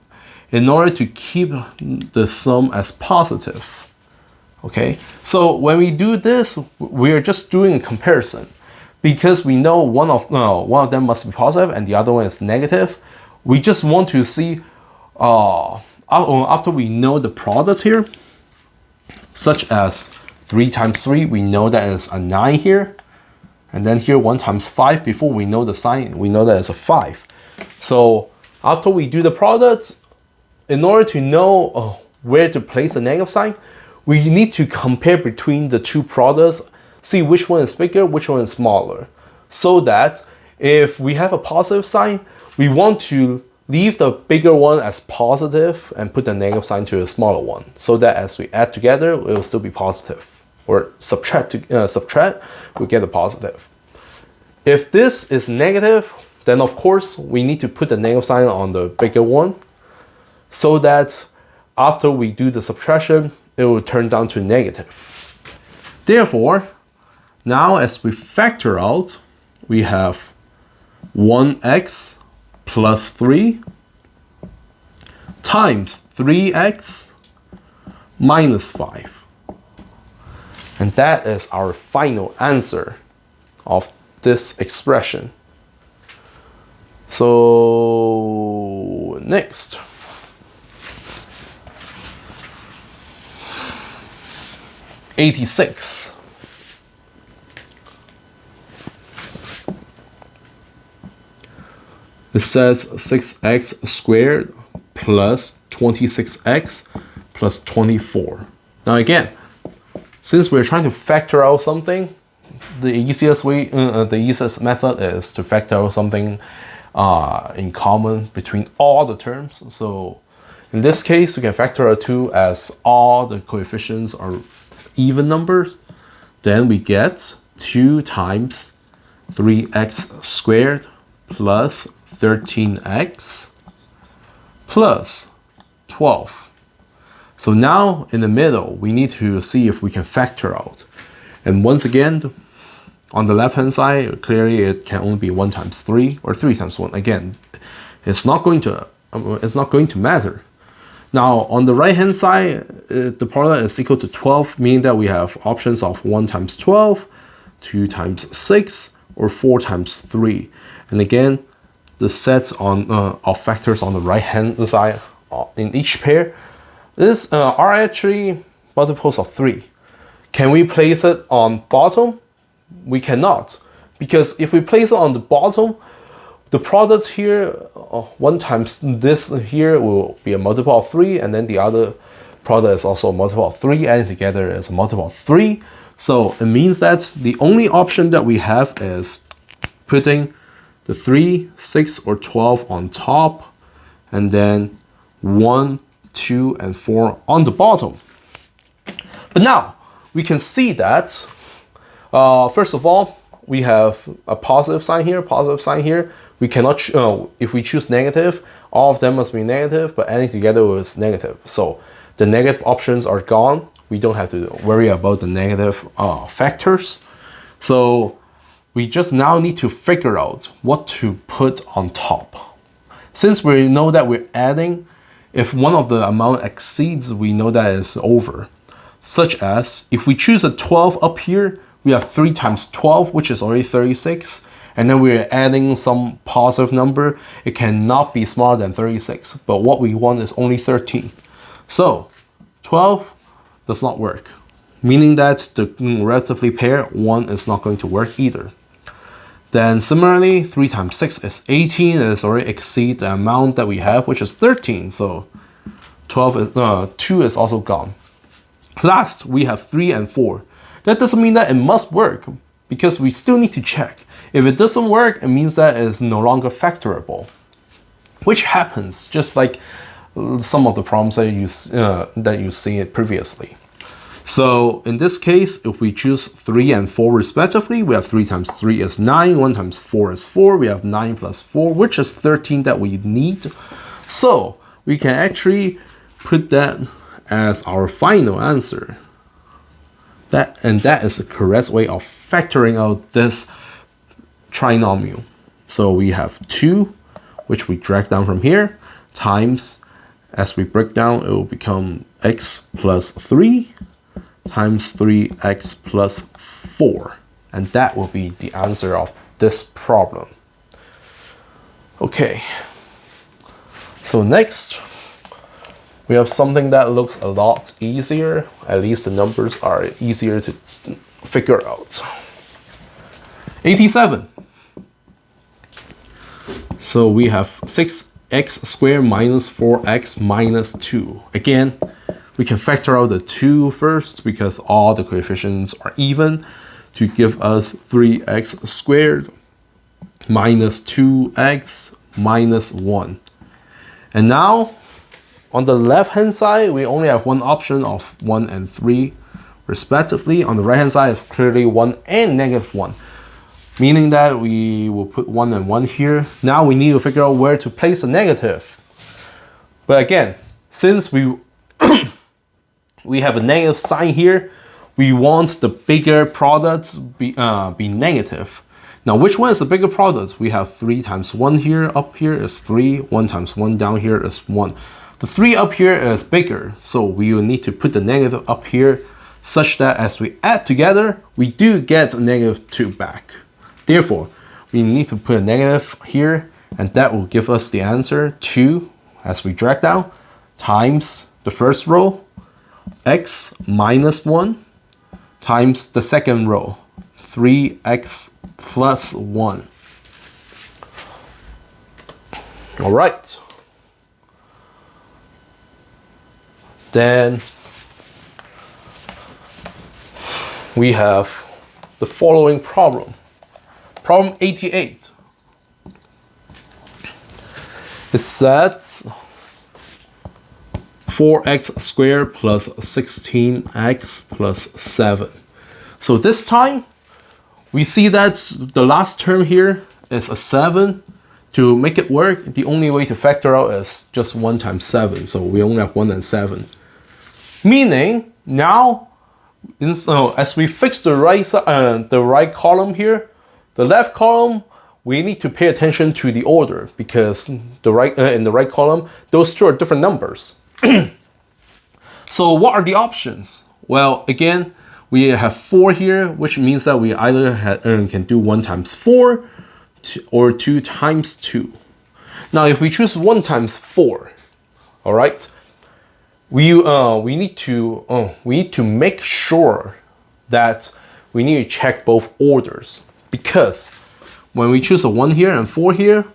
in order to keep the sum as positive. Okay, so when we do this, we are just doing a comparison. Because we know one of them must be positive and the other one is negative, we just want to see, after we know the product here, such as 3 times 3, we know that it's a 9 here. And then here 1 times 5, before we know the sign, we know that it's a 5. So after we do the product, in order to know where to place the negative sign, we need to compare between the two products, see which one is bigger, which one is smaller. So that if we have a positive sign, we want to leave the bigger one as positive and put the negative sign to a smaller one, so that as we add together, it will still be positive. Or subtract, we get a positive. If this is negative, then of course we need to put the negative sign on the bigger one, so that after we do the subtraction, it will turn down to negative. Therefore, now as we factor out, we have 1x plus 3 times 3x minus 5. And that is our final answer of this expression. So next, '86. It says 6x squared plus 26x plus 24. Now again, since we're trying to factor out something, the easiest method is to factor out something in common between all the terms. So in this case, we can factor out 2 as all the coefficients are even numbers. Then we get 2 times 3x squared plus 13x plus 12. So now in the middle, we need to see if we can factor out. And once again, on the left hand side, clearly it can only be 1 times 3 or 3 times 1. Again, it's not going to matter. Now, on the right-hand side, the product is equal to 12, meaning that we have options of 1 times 12, 2 times 6, or 4 times 3. And again, the sets of factors on the right-hand side in each pair are actually multiples of 3. Can we place it on bottom? We cannot, because if we place it on the bottom, the product here, 1 times this here will be a multiple of 3, and then the other product is also a multiple of 3, adding together is a multiple of 3. So it means that the only option that we have is putting the 3, 6, or 12 on top, and then 1, 2, and 4 on the bottom. But now, we can see that, first of all, we have a positive sign here. We cannot, if we choose negative, all of them must be negative, but adding together is negative. So the negative options are gone. We don't have to worry about the negative factors. So we just now need to figure out what to put on top. Since we know that we're adding, if one of the amount exceeds, we know that it's over. Such as, if we choose a 12 up here, we have 3 times 12, which is already 36. And then we're adding some positive number. It cannot be smaller than 36, but what we want is only 13. So 12 does not work, meaning that the relatively pair 1 is not going to work either. Then similarly, 3 times 6 is 18. It has already exceeded the amount that we have, which is 13. So 2 is also gone. Last, we have 3 and 4. That doesn't mean that it must work, because we still need to check. If it doesn't work, it means that it's no longer factorable, which happens just like some of the problems that you see it previously. So in this case, if we choose 3 and 4 respectively, we have 3 times 3 is 9, 1 times 4 is 4, we have 9 plus 4, which is 13 that we need. So we can actually put that as our final answer. That is the correct way of factoring out this trinomial. So we have 2, which we drag down from here, times, as we break down, it will become x plus 3 times 3x plus 4. And that will be the answer of this problem. Okay, so next, we have something that looks a lot easier. At least the numbers are easier to figure out. 87. So we have 6x squared minus 4x minus 2. Again, we can factor out the 2 first because all the coefficients are even to give us 3x squared minus 2x minus 1. And now, on the left-hand side, we only have one option of 1 and 3 respectively. On the right-hand side, it's clearly 1 and negative 1. Meaning that we will put 1 and 1 here. Now we need to figure out where to place the negative. But again, since we we have a negative sign here, we want the bigger products be negative. Now, which one is the bigger product? We have 3 times 1 here, up here is 3, 1 times 1 down here is 1. The 3 up here is bigger, so we will need to put the negative up here such that as we add together, we do get a negative 2 back. Therefore, we need to put a negative here, and that will give us the answer 2, as we drag down, times the first row, x minus 1, times the second row, 3x plus 1. All right. Then we have the following problem. Problem 88. It says 4x squared plus 16x plus 7. So this time, we see that the last term here is a 7. To make it work, the only way to factor out is just 1 times 7. So we only have 1 and 7. Meaning, now, as we fix the right column here, the left column, we need to pay attention to the order because in the right column, those two are different numbers. So what are the options? Well, again, we have 4 here, which means that we either can do 1 times 4 or 2 times 2. Now, if we choose 1 times 4, all right, we need to make sure that we need to check both orders, because when we choose a 1 here and 4 here,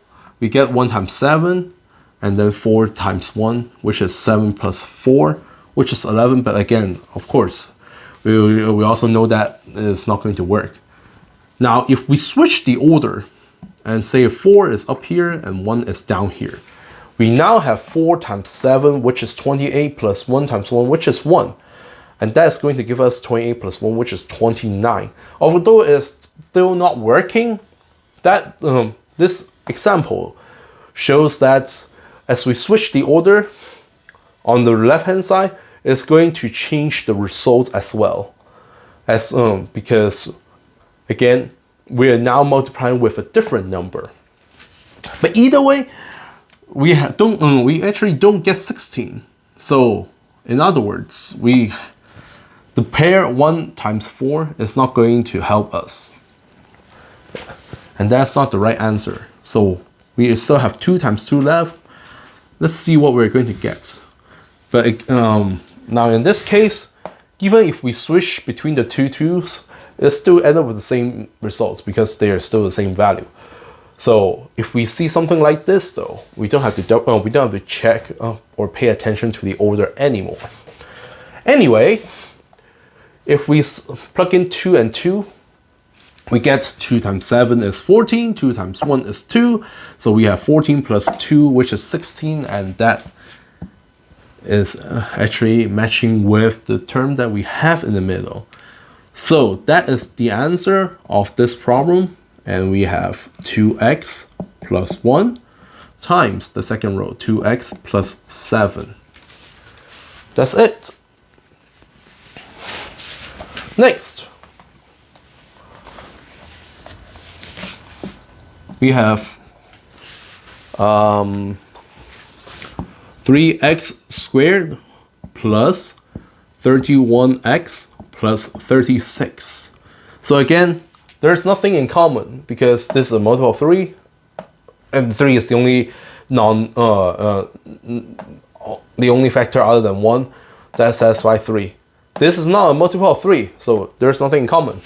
we get 1 times 7, and then 4 times 1, which is 7 plus 4, which is 11. But again, of course, we also know that it's not going to work. Now, if we switch the order and say 4 is up here and 1 is down here, we now have 4 times 7, which is 28, plus 1 times 1, which is 1. And that's going to give us 28 plus 1, which is 29. Although it's still not working, that this example shows that as we switch the order on the left-hand side, it's going to change the results as well. Because, again, we are now multiplying with a different number. But either way, we actually don't get 16. So, in other words, the pair 1 times 4 is not going to help us. And that's not the right answer. So we still have 2 times 2 left. Let's see what we're going to get. But now in this case, even if we switch between the two 2's, it still end up with the same results because they are still the same value. So if we see something like this, though, we don't have to check or pay attention to the order anymore. Anyway, if we plug in 2 and 2, we get 2 times 7 is 14, 2 times 1 is 2. So we have 14 plus 2, which is 16, and that is actually matching with the term that we have in the middle. So that is the answer of this problem, and we have 2x plus 1 times the second row, 2x plus 7. That's it. Next, we have 3x squared plus 31x plus 36. So again, there's nothing in common because this is a multiple of 3, and 3 is the only the only factor other than 1 that satisfies 3. This is not a multiple of 3, so there's nothing in common.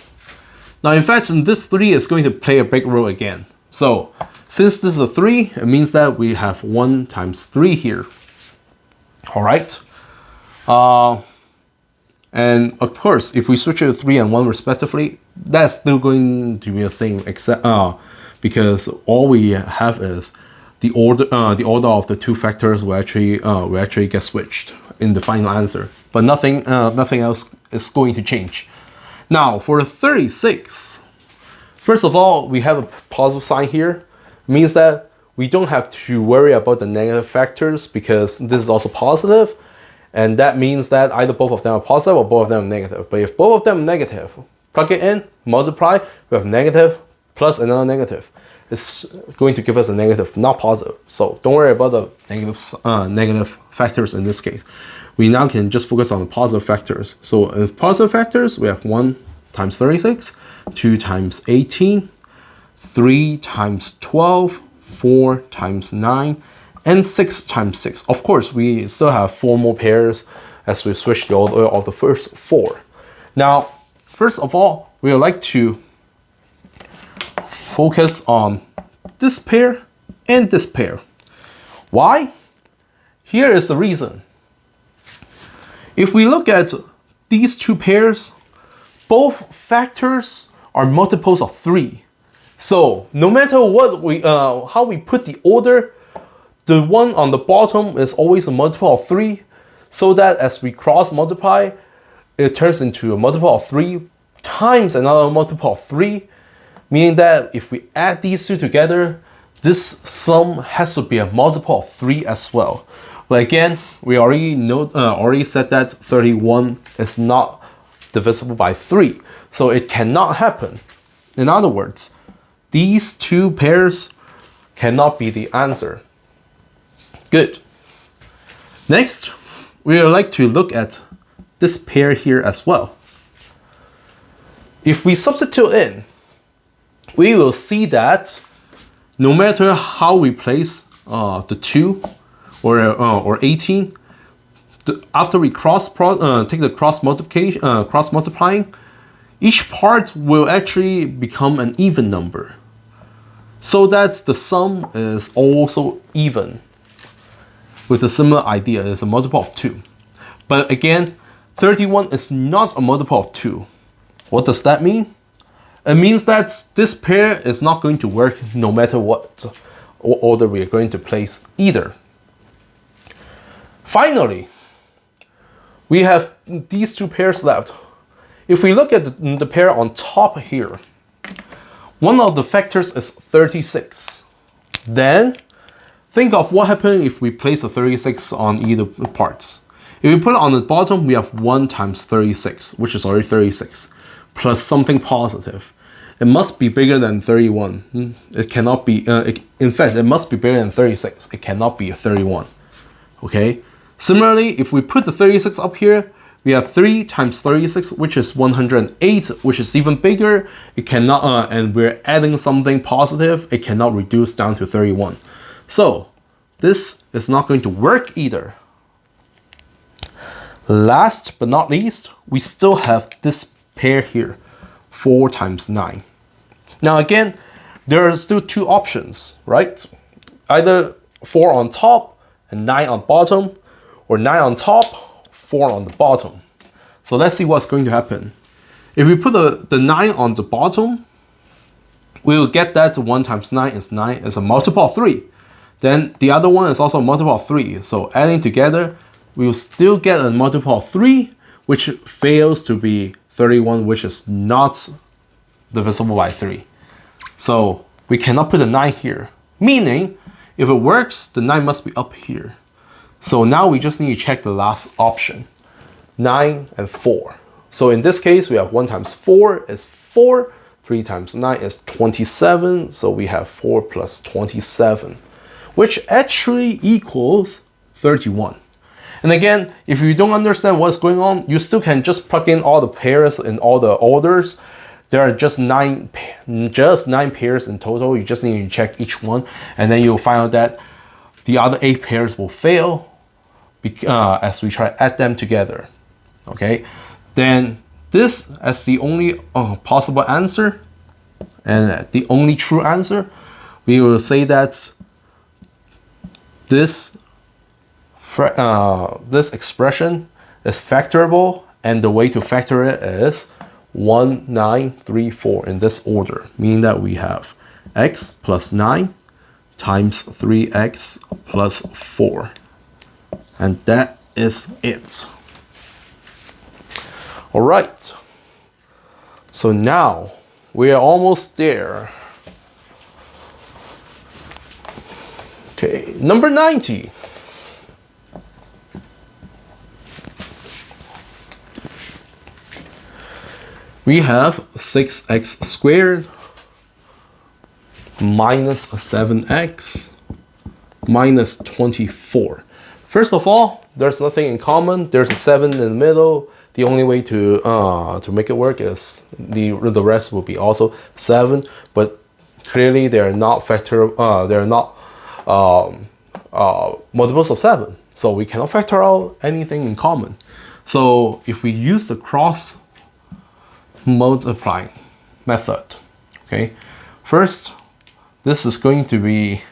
Now, in fact, this 3 is going to play a big role again. So, since this is a 3, it means that we have 1 times 3 here. All right. And of course, if we switch it to 3 and 1 respectively, that's still going to be the same, except because all we have is the order of the two factors will actually get switched in the final answer. But nothing else is going to change. Now for 36, first of all, we have a positive sign here. It means that we don't have to worry about the negative factors because this is also positive, and that means that either both of them are positive or both of them are negative. But if both of them are negative, plug it in, multiply, we have negative plus another negative. It's going to give us a negative, not positive. So don't worry about the negative factors in this case. We now can just focus on the positive factors. So in positive factors, we have 1 times 36, 2 times 18, 3 times 12, 4 times 9, and 6 times 6. Of course, we still have 4 more pairs as we switch the order of the first 4. Now, first of all, we would like to focus on this pair and this pair. Why? Here is the reason. If we look at these two pairs, both factors are multiples of 3. So no matter what how we put the order, the one on the bottom is always a multiple of 3, so that as we cross multiply, it turns into a multiple of 3 times another multiple of 3, meaning that if we add these two together, this sum has to be a multiple of 3 as well. But again, we already said that 31 is not divisible by 3, so it cannot happen. In other words, these two pairs cannot be the answer. Good. Next, we would like to look at this pair here as well. If we substitute in, we will see that no matter how we place the 2 or 18, after we take the cross multiplying, each part will actually become an even number. So that the sum is also even. With a similar idea, it's a multiple of 2. But again, 31 is not a multiple of 2. What does that mean? It means that this pair is not going to work no matter what order we are going to place either. Finally, we have these two pairs left. If we look at the pair on top here, one of the factors is 36. Then, think of what happens if we place a 36 on either parts. If we put it on the bottom, we have 1 times 36, which is already 36, plus something positive. It must be bigger than 31. It cannot be, in fact, it must be bigger than 36. It cannot be a 31, okay? Similarly, if we put the 36 up here, we have 3 times 36, which is 108, which is even bigger. It cannot, and we're adding something positive. It cannot reduce down to 31. So this is not going to work either. Last but not least, we still have this pair here, 4 times 9. Now again, there are still two options, right? Either 4 on top and 9 on bottom, or 9 on top, 4 on the bottom. So let's see what's going to happen. If we put the 9 on the bottom, we will get that 1 times 9 is a multiple of 3. Then the other one is also a multiple of 3. So adding together, we will still get a multiple of 3, which fails to be 31, which is not divisible by 3. So we cannot put a 9 here. Meaning, if it works, the 9 must be up here. So now we just need to check the last option, 9 and 4. So in this case, we have 1 times 4 is 4, 3 times 9 is 27, so we have 4 plus 27, which actually equals 31. And again, if you don't understand what's going on, you still can just plug in all the pairs in all the orders. There are just 9 pairs in total. You just need to check each one, and then you'll find out that the other 8 pairs will fail as we try to add them together. Okay, then this as the only possible answer and the only true answer, we will say that this expression is factorable, and the way to factor it is 1, 9, 3, 4 in this order, meaning that we have x plus 9 times 3x plus 4. And that is it. All right. So now we are almost there. Okay, number 90. We have 6x squared minus 7x minus 24. First of all, there's nothing in common. There's a 7 in the middle. The only way to make it work is the rest will be also 7. But clearly they are not multiples of 7. So we cannot factor out anything in common. So if we use the cross multiplying method, okay, first this is going to be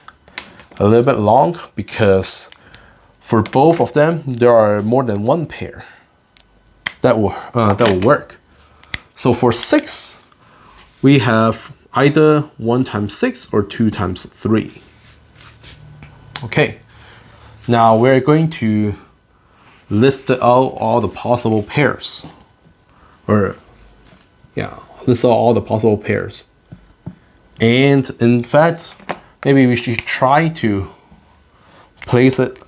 a little bit long because for both of them there are more than one pair that will work. So for 6 we have either 1 times 6 or 2 times 3. Okay, now we're going to list out all the possible pairs, or list out all the possible pairs. And in fact, maybe we should try to place it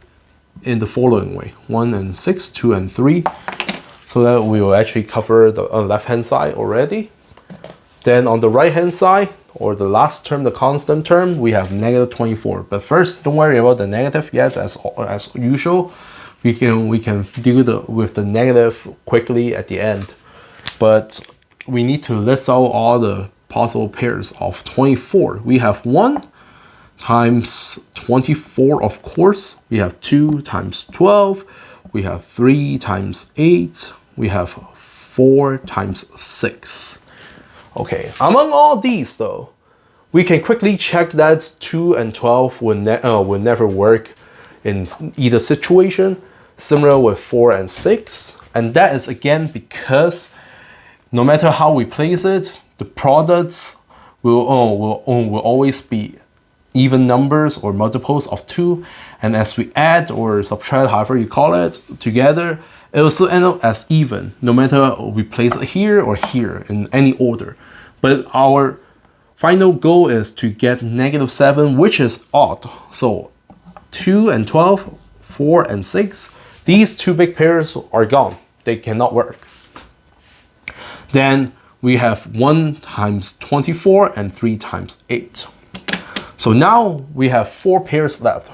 in the following way: 1 and 6, 2 and 3, so that we will actually cover the left hand side already. Then on the right hand side, or the last term, the constant term, we have negative 24. But first, don't worry about the negative yet. As usual, we can deal with the negative quickly at the end. But we need to list out all the possible pairs of 24. We have 1 times 24, of course. We have 2 times 12. We have 3 times 8. We have 4 times 6. Okay, among all these though, we can quickly check that 2 and 12 will never work in either situation, similar with 4 and 6. And that is again because no matter how we place it, the products will always be even numbers or multiples of 2. And as we add or subtract, however you call it, together, it will still end up as even, no matter we place it here or here in any order. But our final goal is to get -7, which is odd. So 2 and 12, 4 and 6, these two big pairs are gone. They cannot work. Then we have 1 times 24 and 3 times 8. So now we have 4 pairs left.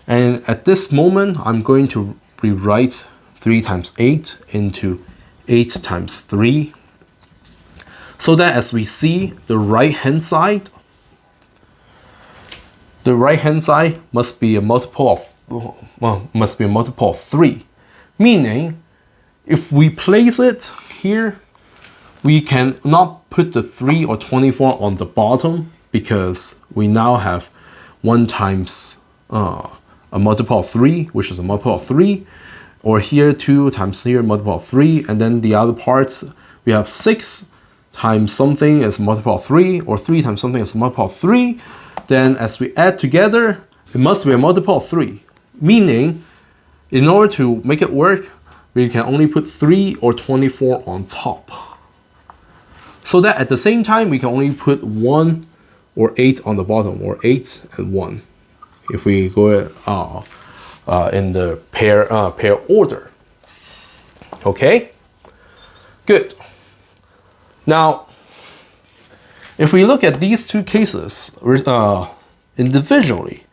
And at this moment, I'm going to rewrite 3 times 8 into 8 times 3. So that as we see, the right-hand side must be a multiple of 3. Meaning, if we place it here, we can not put the 3 or 24 on the bottom because we now have 1 times a multiple of 3, which is a multiple of 3. Or here 2 times here, multiple of 3. And then the other parts, we have 6 times something is a multiple of 3, or 3 times something is a multiple of 3. Then as we add together, it must be a multiple of 3. Meaning, in order to make it work, we can only put 3 or 24 on top. So that at the same time, we can only put 1 or 8 on the bottom, or 8 and 1. If we go in the pair order. Okay? Good. Now, if we look at these two cases individually,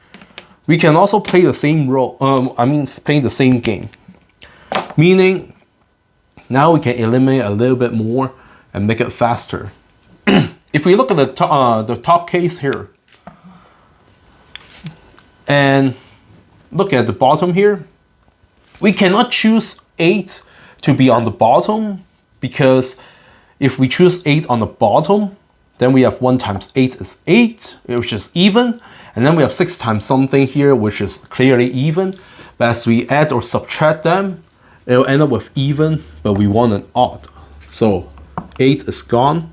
we can also play the same role. Play the same game. Meaning, now we can eliminate a little bit more and make it faster. If we look at the top case here, and look at the bottom here, we cannot choose 8 to be on the bottom, because if we choose 8 on the bottom, then we have 1 times 8 is 8, which is even, and then we have 6 times something here, which is clearly even. But as we add or subtract them, it will end up with even, but we want an odd. So 8 is gone.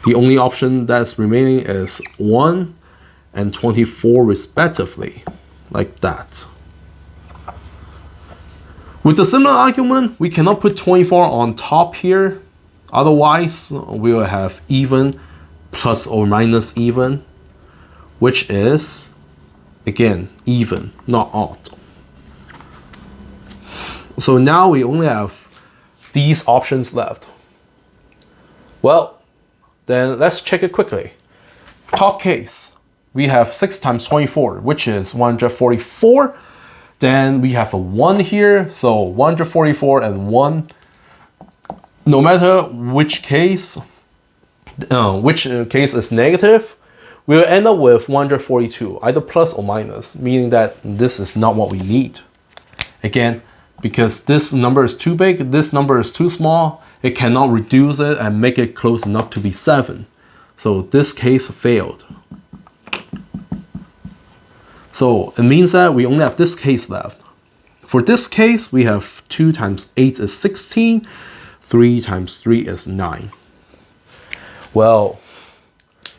The only option that's remaining is 1 and 24 respectively, like that. With the similar argument, we cannot put 24 on top here. Otherwise, we will have even plus or minus even, which is, again, even, not odd. So now we only have these options left. Well, then let's check it quickly. Top case, we have 6 times 24, which is 144. Then we have a 1 here, so 144 and 1. No matter which case is negative, we'll end up with 142, either plus or minus, meaning that this is not what we need. Again, because this number is too big, this number is too small, it cannot reduce it and make it close enough to be 7. So this case failed. So it means that we only have this case left. For this case, we have 2 times 8 is 16, 3 times 3 is 9. Well,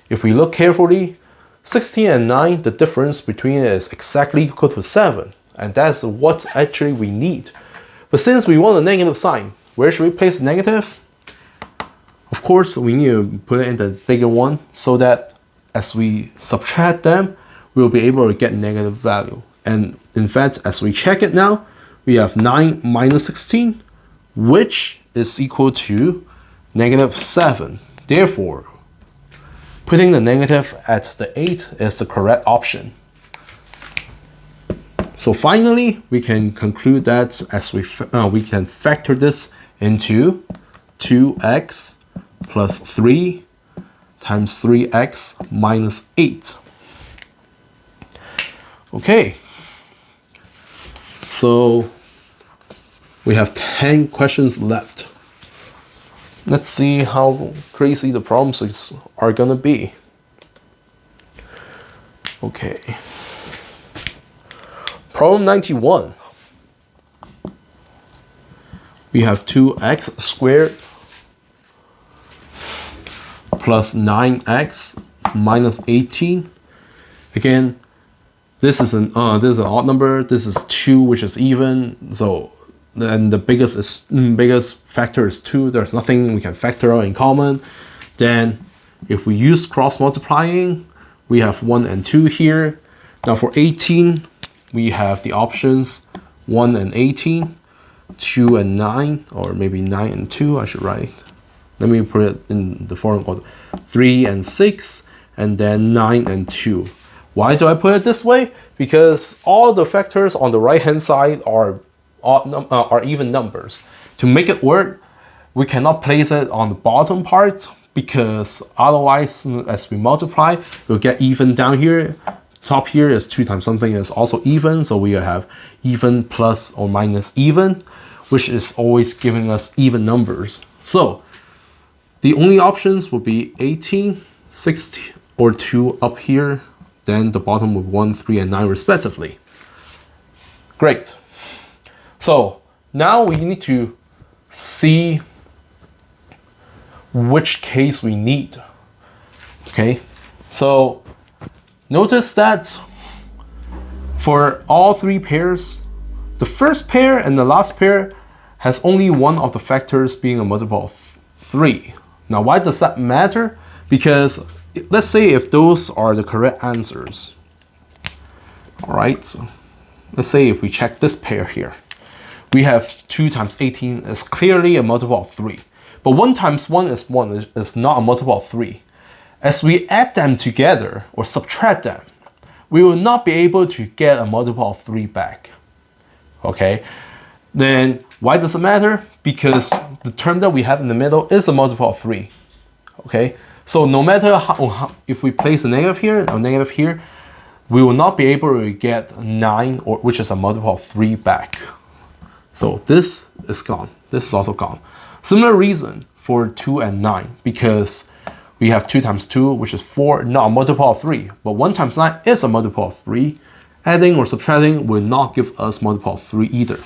if we look carefully, 16 and 9, the difference between it is exactly equal to 7. And that's what actually we need. But since we want a negative sign, where should we place the negative? Of course, we need to put it in the bigger one so that as we subtract them, we'll be able to get negative value. And in fact, as we check it now, we have 9 minus 16, which is equal to -7. Therefore, putting the negative at the 8 is the correct option. So finally, we can conclude that as we can factor this into 2x plus 3 times 3x minus 8. Okay, so we have 10 questions left. Let's see how crazy the problems are gonna be. Okay. Problem 91. We have 2x squared plus 9x minus 18. Again, this is an odd number. This is 2, which is even. So then the biggest factor is 2. There's nothing we can factor out in common. Then if we use cross multiplying, we have 1 and 2 here. Now for 18, we have the options 1 and 18, 2 and 9, or maybe 9 and 2, I should write. Let me put it in the form of 3 and 6, and then 9 and 2. Why do I put it this way? Because all the factors on the right-hand side are even numbers. To make it work, we cannot place it on the bottom part, because otherwise, as we multiply, we'll get even down here. Top here is 2 times something is also even, so we have even plus or minus even, which is always giving us even numbers. So the only options will be 18, 16, or 2 up here, then the bottom with 1, 3, and 9 respectively. Great. So now we need to see which case we need. Okay, so notice that for all 3 pairs, the first pair and the last pair has only one of the factors being a multiple of 3. Now, why does that matter? Because let's say if those are the correct answers. All right, so let's say if we check this pair here, we have 2 times 18 is clearly a multiple of 3. But 1 times 1 is not a multiple of 3. As we add them together or subtract them, we will not be able to get a multiple of 3 back. Okay, then why does it matter? Because the term that we have in the middle is a multiple of 3. Okay, so no matter how if we place a negative here or negative here, we will not be able to get 9, or which is a multiple of 3 back. So this is gone. This is also gone. Similar reason for 2 and 9, because we have 2 times 2, which is 4, not a multiple of 3. But 1 times 9 is a multiple of 3. Adding or subtracting will not give us multiple of 3 either.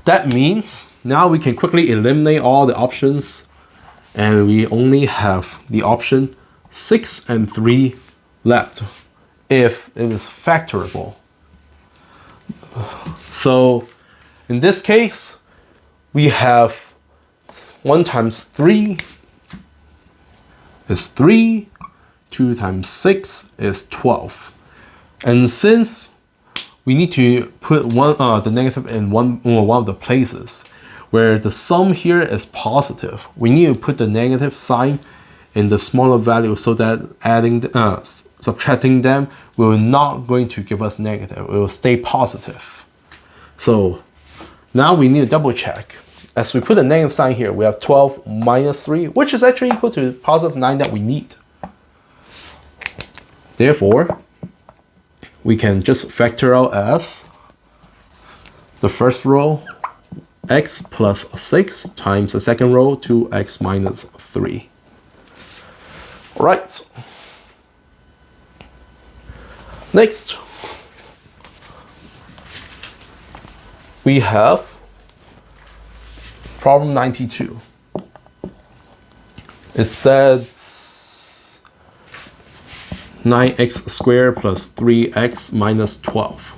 That means now we can quickly eliminate all the options, and we only have the option 6 and 3 left if it is factorable. So in this case, we have 1 times 3 is 3, 2 times 6 is 12. And since we need to put the negative in one of the places where the sum here is positive, we need to put the negative sign in the smaller value so that subtracting them will not going to give us negative. It will stay positive. So now we need to double check. As we put the negative sign here, we have 12 minus 3, which is actually equal to positive 9 that we need. Therefore, we can just factor out as the first row, x plus 6 times the second row, 2x minus 3. All right. Next, we have problem 92. It says 9x squared plus 3x minus 12.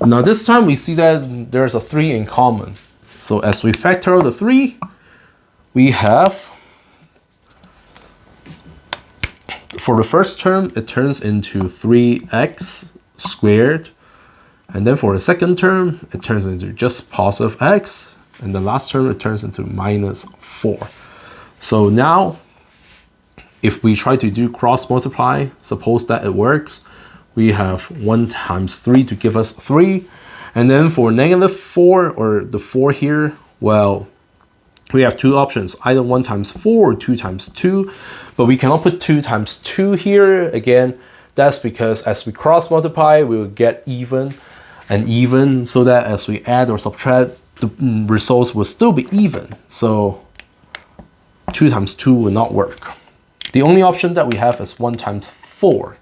Now this time we see that there's a 3 in common. So as we factor out the 3, we have, for the first term, it turns into 3x squared. And then for the second term, it turns into just positive x. And the last term, it turns into minus 4. So now, if we try to do cross multiply, suppose that it works, we have 1 times 3 to give us 3. And then for -4, or the 4 here, well, we have two options, either 1 times 4 or 2 times 2. But we cannot put 2 times 2 here. Again, that's because as we cross multiply, we will get even and even, so that as we add or subtract, the results will still be even. So 2 times 2 will not work. The only option that we have is 1 times 4.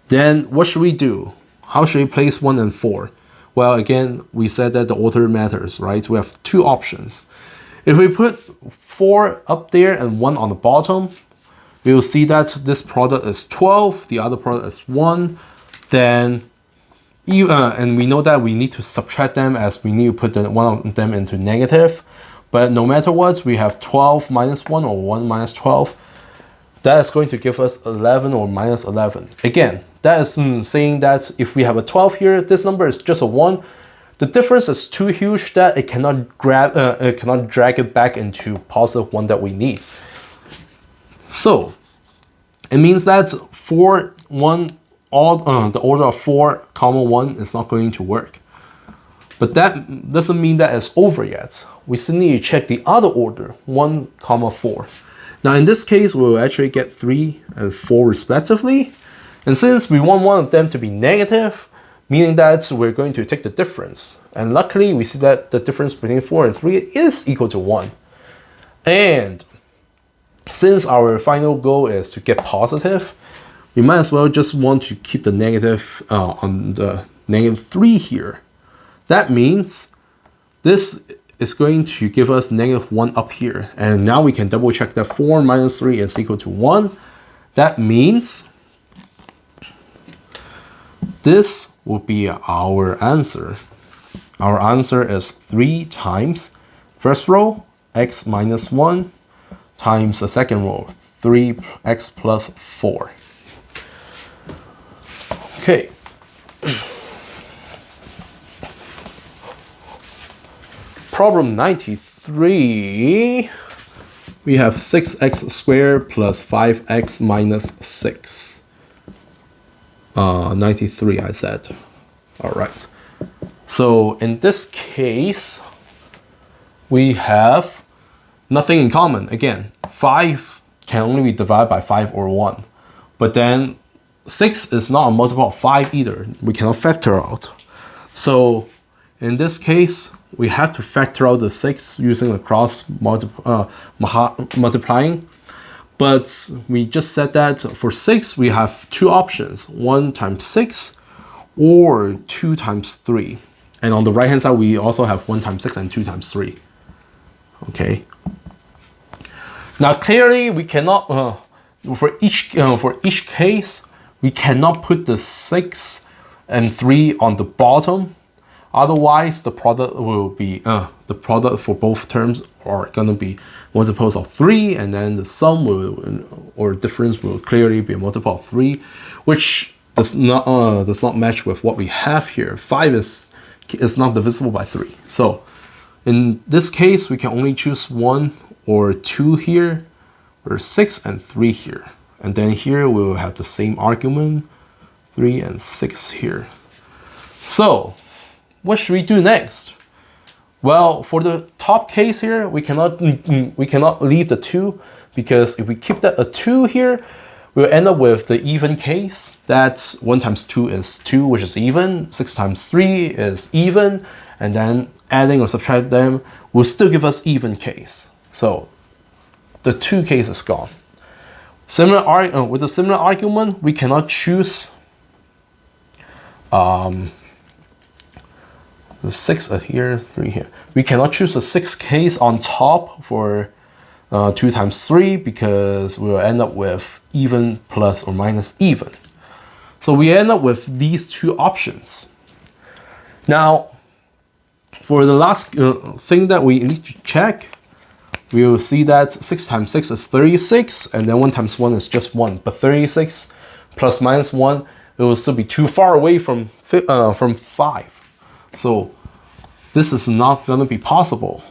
Then what should we do? How should we place 1 and 4? Well, again, we said that the order matters, right? We have two options. If we put 4 up there and 1 on the bottom, we will see that this product is 12, the other product is 1. Then, and we know that we need to subtract them, as we need to put one of them into negative. But no matter what, we have 12 minus 1 or 1 minus 12. That is going to give us 11 or minus 11. Again, that is saying that if we have a 12 here, this number is just a 1. The difference is too huge that it cannot drag it back into positive 1 that we need. So it means that the order of 4, 1 is not going to work. But that doesn't mean that it's over yet. We still need to check the other order, 1, 4. Now in this case, we'll actually get 3 and 4 respectively. And since we want one of them to be negative, meaning that we're going to take the difference. And luckily, we see that the difference between 4 and 3 is equal to 1. And since our final goal is to get positive, we might as well just want to keep the negative on the -3 here. That means this is going to give us -1 up here. And now we can double check that 4 minus 3 is equal to 1. That means this will be our answer. Our answer is 3 times first row, x minus 1, times the second row, 3x plus 4. Okay. Problem 93, we have 6x squared plus 5x minus 6. 93, I said. All right. So in this case, we have nothing in common. Again, 5 can only be divided by 5 or 1. But then 6 is not a multiple of 5 either. We cannot factor out. So in this case, we have to factor out the 6 using the cross multiplying. But we just said that for 6, we have two options, 1 times 6 or 2 times 3. And on the right hand side, we also have 1 times 6 and 2 times 3. Okay. Now clearly, we cannot, for each case, we cannot put the 6 and 3 on the bottom. Otherwise, the product will be, the product for both terms are going to be multiples of 3, and then the sum will, or difference will clearly be a multiple of 3, which does not match with what we have here. 5 is not divisible by 3. So in this case, we can only choose 1 or 2 here, or 6 and 3 here. And then here we will have the same argument, 3 and 6 here. So what should we do next? Well, for the top case here, we cannot leave the 2, because if we keep that a 2 here, we'll end up with the even case. That's 1 times 2 is 2, which is even. 6 times 3 is even. And then adding or subtract them will still give us even case. So the 2 case is gone. With a similar argument, we cannot choose the 6 here, 3 here. We cannot choose the 6 case on top for 2 times 3, because we will end up with even plus or minus even. So we end up with these two options. Now, for the last thing that we need to check, we will see that 6 times 6 is 36, and then 1 times 1 is just 1. But 36 plus minus 1, it will still be too far away from 5. So this is not going to be possible,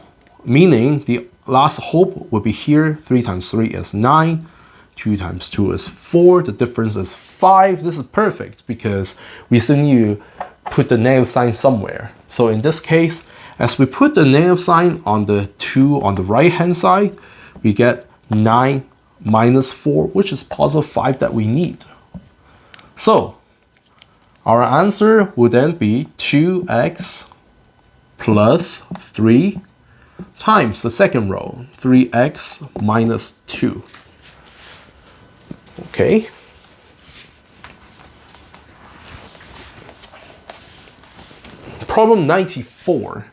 meaning the last hope will be here. 3 times 3 is 9. 2 times 2 is 4. The difference is 5. This is perfect because we still need to put the negative sign somewhere. So in this case, as we put the negative sign on the 2 on the right hand side, we get 9 minus 4, which is positive 5 that we need. So our answer would then be 2x plus 3 times the second row, 3x minus 2. Okay. Problem 94.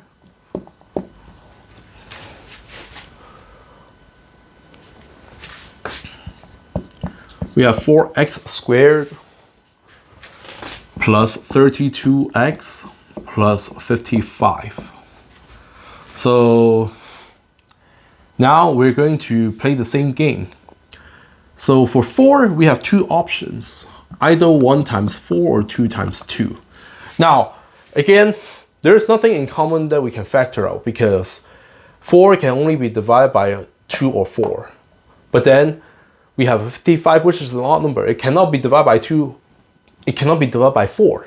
We have 4x squared plus 32x plus 55. So now we're going to play the same game. So for 4, we have two options, either 1 times 4 or 2 times 2. Now, again, there's nothing in common that we can factor out because 4 can only be divided by 2 or 4. But then we have 55, which is an odd number. It cannot be divided by 2. It cannot be divided by 4,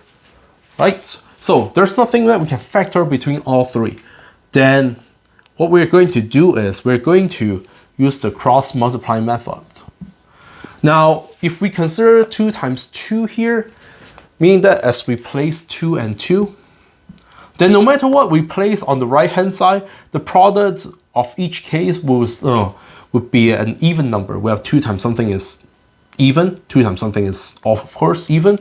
right? So there's nothing that we can factor between all three. Then what we're going to do is we're going to use the cross multiplying method. Now, if we consider 2 times 2 here, meaning that as we place 2 and 2, then no matter what we place on the right hand side, the product of each case would be an even number. We have 2 times something is even, 2 times something is of course even,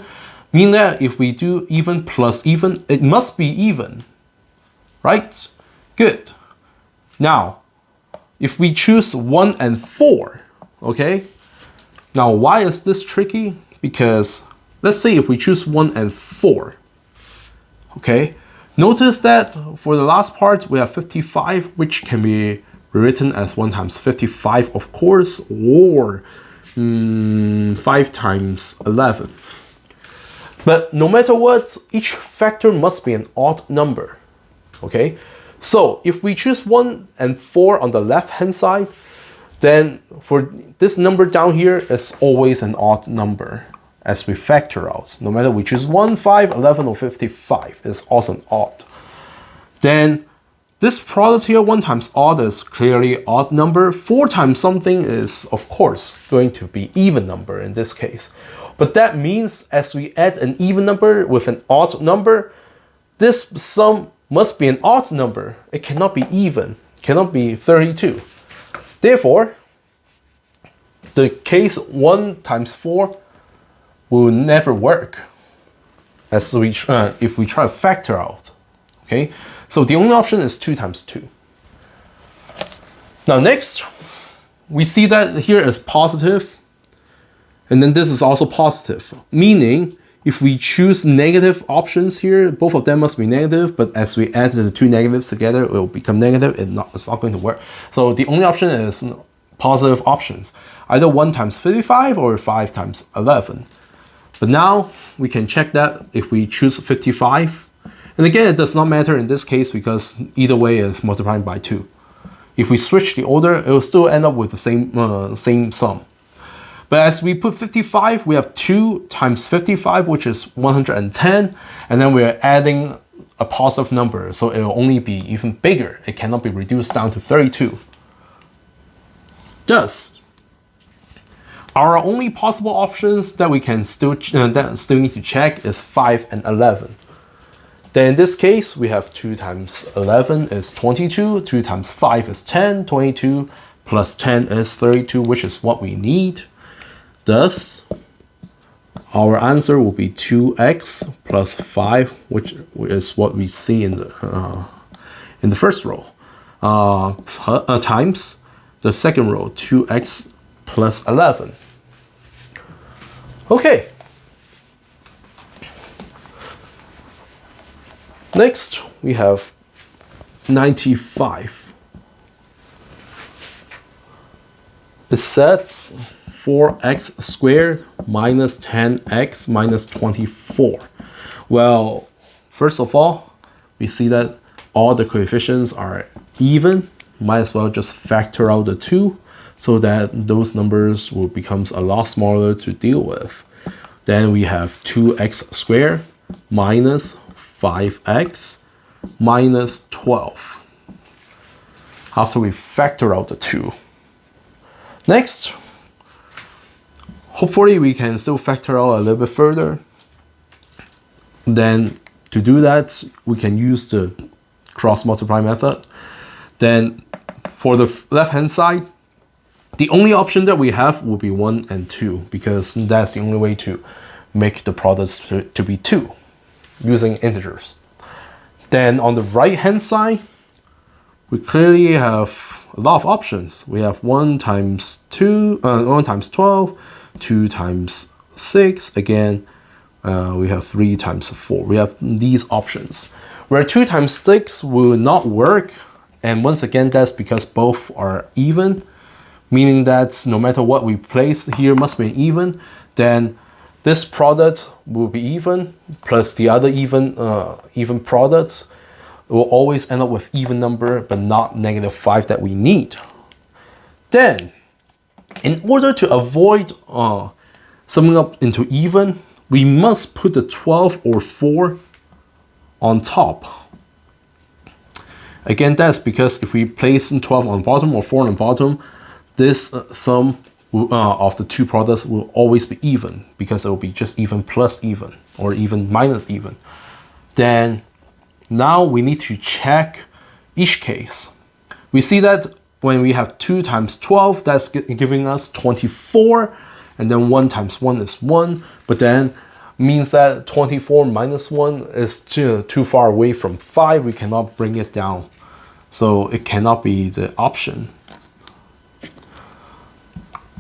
meaning that if we do even plus even, it must be even, right? Good. Now, if we choose 1 and 4, okay? Now, why is this tricky? Because let's say if we choose 1 and 4, okay? Notice that for the last part, we have 55, which can be rewritten as 1 times 55, of course, or 5 times 11. But no matter what, each factor must be an odd number, okay? So if we choose 1 and 4 on the left-hand side, then for this number down here is always an odd number as we factor out. No matter we choose 1, 5, 11, or 55, it's also an odd. Then this product here, 1 times odd is clearly odd number. 4 times something is, of course, going to be even number in this case. But that means as we add an even number with an odd number, this sum must be an odd number. It cannot be even, cannot be 32. Therefore, the case 1 times 4 will never work as if we try to factor out, okay? So the only option is 2 times 2. Now next, we see that here is positive, and then this is also positive, meaning if we choose negative options here, both of them must be negative, but as we add the two negatives together, it will become negative. It's not going to work. So the only option is positive options, either 1 times 55 or 5 times 11. But now we can check that if we choose 55. And again, it does not matter in this case because either way is multiplying by 2. If we switch the order, it will still end up with the same sum. But as we put 55, we have 2 times 55, which is 110, and then we're adding a positive number, so it will only be even bigger. It cannot be reduced down to 32. Thus, our only possible options that we can still need to check is 5 and 11. Then in this case, we have 2 times 11 is 22, 2 times 5 is 10, 22 plus 10 is 32, which is what we need. Thus, our answer will be 2x plus 5, which is what we see in the first row, times the second row, 2x plus 11. Okay. Next, we have 95. It sets 4x squared minus 10x minus 24. Well, first of all, we see that all the coefficients are even. Might as well just factor out the 2. so that those numbers will become a lot smaller to deal with. Then we have 2x squared minus 5x minus 12 after we factor out the 2. Next, hopefully we can still factor out a little bit further. Then to do that, we can use the cross multiply method. Then for the left hand side, the only option that we have will be 1 and 2, because that's the only way to make the products to be 2 using integers. Then on the right hand side, we clearly have a lot of options. We have 1 times 12, 2 times 6, again, we have 3 times 4. We have these options. Where 2 times 6 will not work, and once again, that's because both are even, meaning that no matter what we place here must be even, then this product will be even, plus the other even products will always end up with even number, but not -5 that we need. Then, in order to avoid summing up into even, we must put the 12 or 4 on top. Again, that's because if we place 12 on the bottom or 4 on the bottom, this sum of the two products will always be even, because it will be just even plus even, or even minus even. Then now we need to check each case. We see that when we have 2 times 12, that's giving us 24, and then 1 times 1 is 1, but then means that 24 minus 1 is too far away from 5. We cannot bring it down, so it cannot be the option.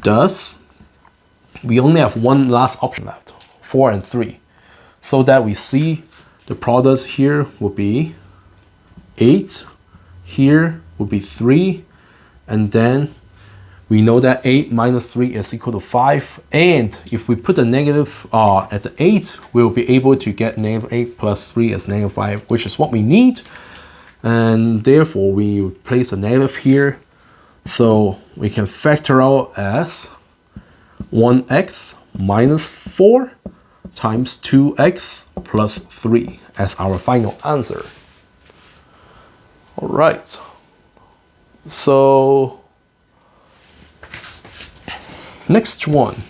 Thus, we only have one last option left, 4 and 3, so that we see the products here will be 8, here will be 3, and then we know that 8 minus 3 is equal to 5, and if we put the negative at the 8, we'll be able to get -8 plus 3 is -5, which is what we need, and therefore we place a negative here, so we can factor out as 1x minus 4 times 2x plus 3 as our final answer. All right, so next one.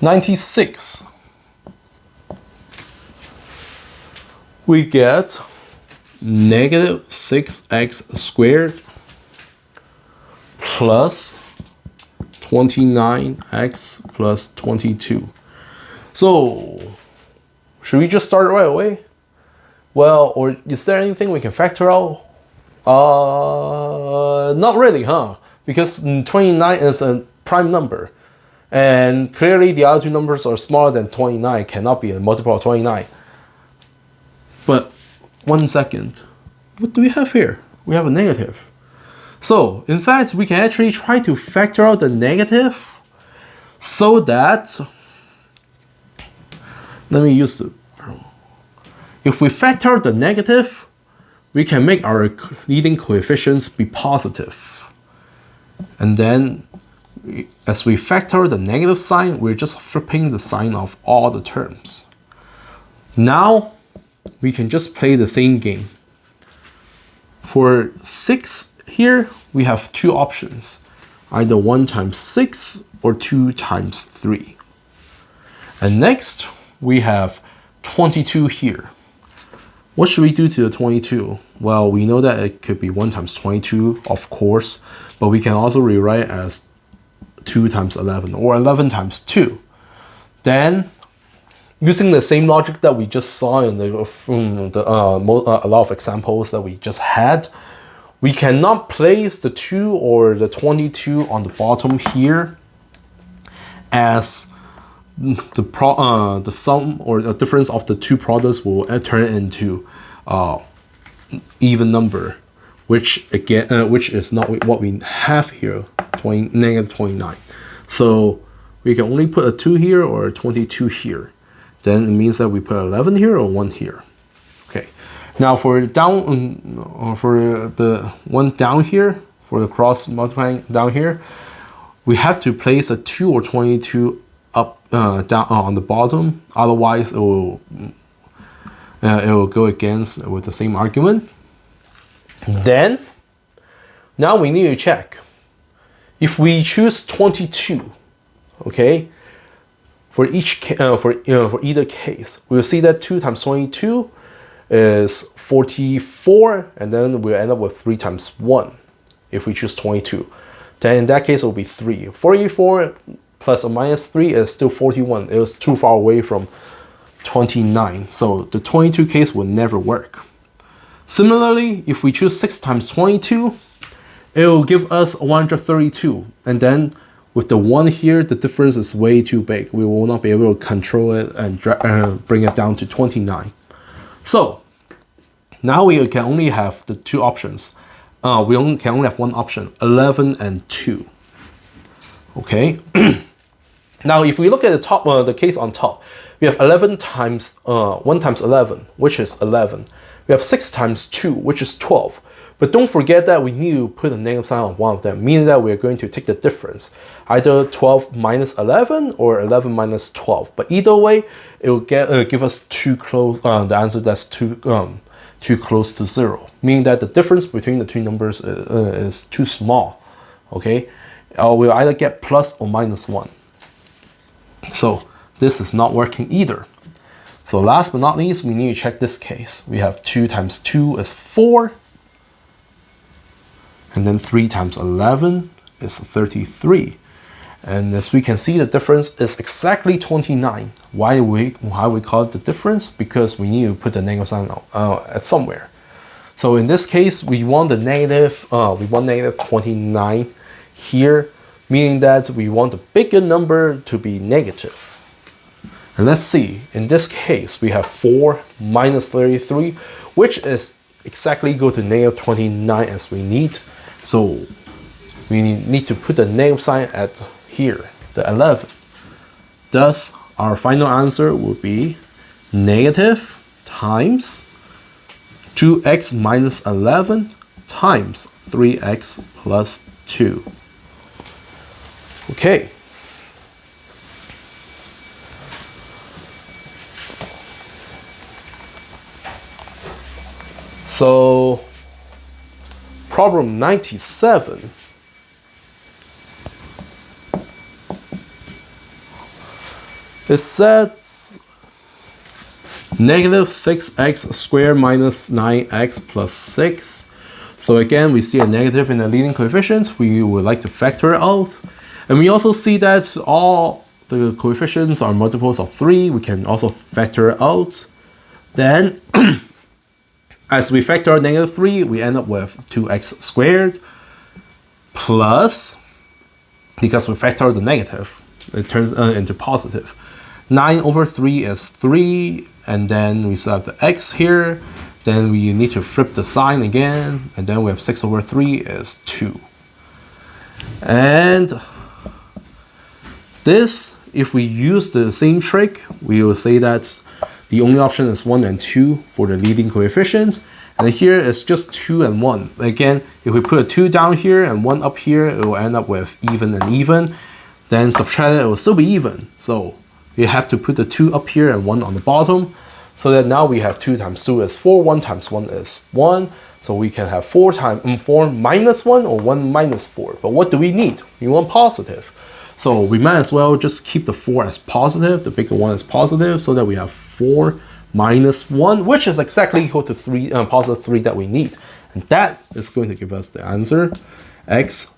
(96). We get -6x squared plus 29x plus 22. So, should we just start right away? Well, or is there anything we can factor out? Not really, huh? Because 29 is a prime number, and clearly the other two numbers are smaller than 29, cannot be a multiple of 29. But 1 second, what do we have here? We have a negative. So, in fact, we can actually try to factor out the negative so that, let me use the, if we factor out the negative, we can make our leading coefficients be positive. And then, as we factor the negative sign, we're just flipping the sign of all the terms. Now, we can just play the same game. For 6 here, we have two options, either 1 times 6 or 2 times 3. And next, we have 22 here. What should we do to the 22? Well, we know that it could be 1 times 22, of course, but we can also rewrite it as 2 times 11 or 11 times 2. Then, using the same logic that we just saw in a lot of examples that we just had, we cannot place the 2 or the 22 on the bottom here as the sum or the difference of the two products will turn into even number, which again, which is not what we have here, -29. So we can only put a 2 here or a 22 here. Then it means that we put 11 here or 1 here. Okay, Now for for the one down here, for the cross multiplying down here, we have to place a 2 or 22 up down on the bottom. Otherwise, it will go against with the same argument. Then, now we need to check if we choose 22. Okay, for either case, we'll see that 2 times 22 is 44, and then we'll end up with 3 times 1 if we choose 22. Then in that case, it will be 3. 44 plus or minus 3 is still 41. It was too far away from 29, so the 22 case will never work. Similarly, if we choose 6 times 22, it will give us 132, and then with the 1 here, the difference is way too big. We will not be able to control it and bring it down to 29. So now we can only have the two options. We can only have one option, 11 and 2. Okay. Now, if we look at the top, the case on top, we have 11 times 1 times 11, which is 11. We have 6 times 2, which is 12. But don't forget that we need to put a negative sign on one of them, meaning that we're going to take the difference, either 12 minus 11 or 11 minus 12. But either way, it will give us too close. The answer that's too close to 0, meaning that the difference between the two numbers is too small. Okay, we'll either get plus or minus 1. So this is not working either. So last but not least, we need to check this case. We have 2 times 2 is 4. And then 3 times 11 is 33. And as we can see, the difference is exactly 29. Why we call it the difference? Because we need to put the negative sign at somewhere. So in this case, we want the negative 29 here, meaning that we want the bigger number to be negative. And let's see, in this case, we have 4 minus 33, which is exactly equal to negative 29 as we need. So we need to put the negative sign at here, the 11. Thus, our final answer would be negative times 2x minus 11 times 3x plus 2. Okay. So, problem 97. It says negative 6x squared minus 9x plus 6. So again, we see a negative in the leading coefficients. We would like to factor it out. And we also see that all the coefficients are multiples of 3. We can also factor it out. Then, as we factor out negative 3, we end up with 2x squared plus, because we factor out the negative, it turns into positive. 9 over 3 is 3, and then we still have the x here. Then we need to flip the sign again, and then we have 6 over 3 is 2. And this, if we use the same trick, we will say that the only option is 1 and 2 for the leading coefficients. And here it's just 2 and 1. Again, if we put a 2 down here and 1 up here, it will end up with even and even. Then subtract it will still be even. So we have to put the 2 up here and 1 on the bottom. So that now we have 2 times 2 is 4, 1 times 1 is 1. So we can have 4 minus 1 or 1 minus 4. But what do we need? We want positive. So we might as well just keep the 4 as positive, the bigger one is positive, so that we have 4 minus 1, which is exactly equal to 3, positive 3 that we need. And that is going to give us the answer, x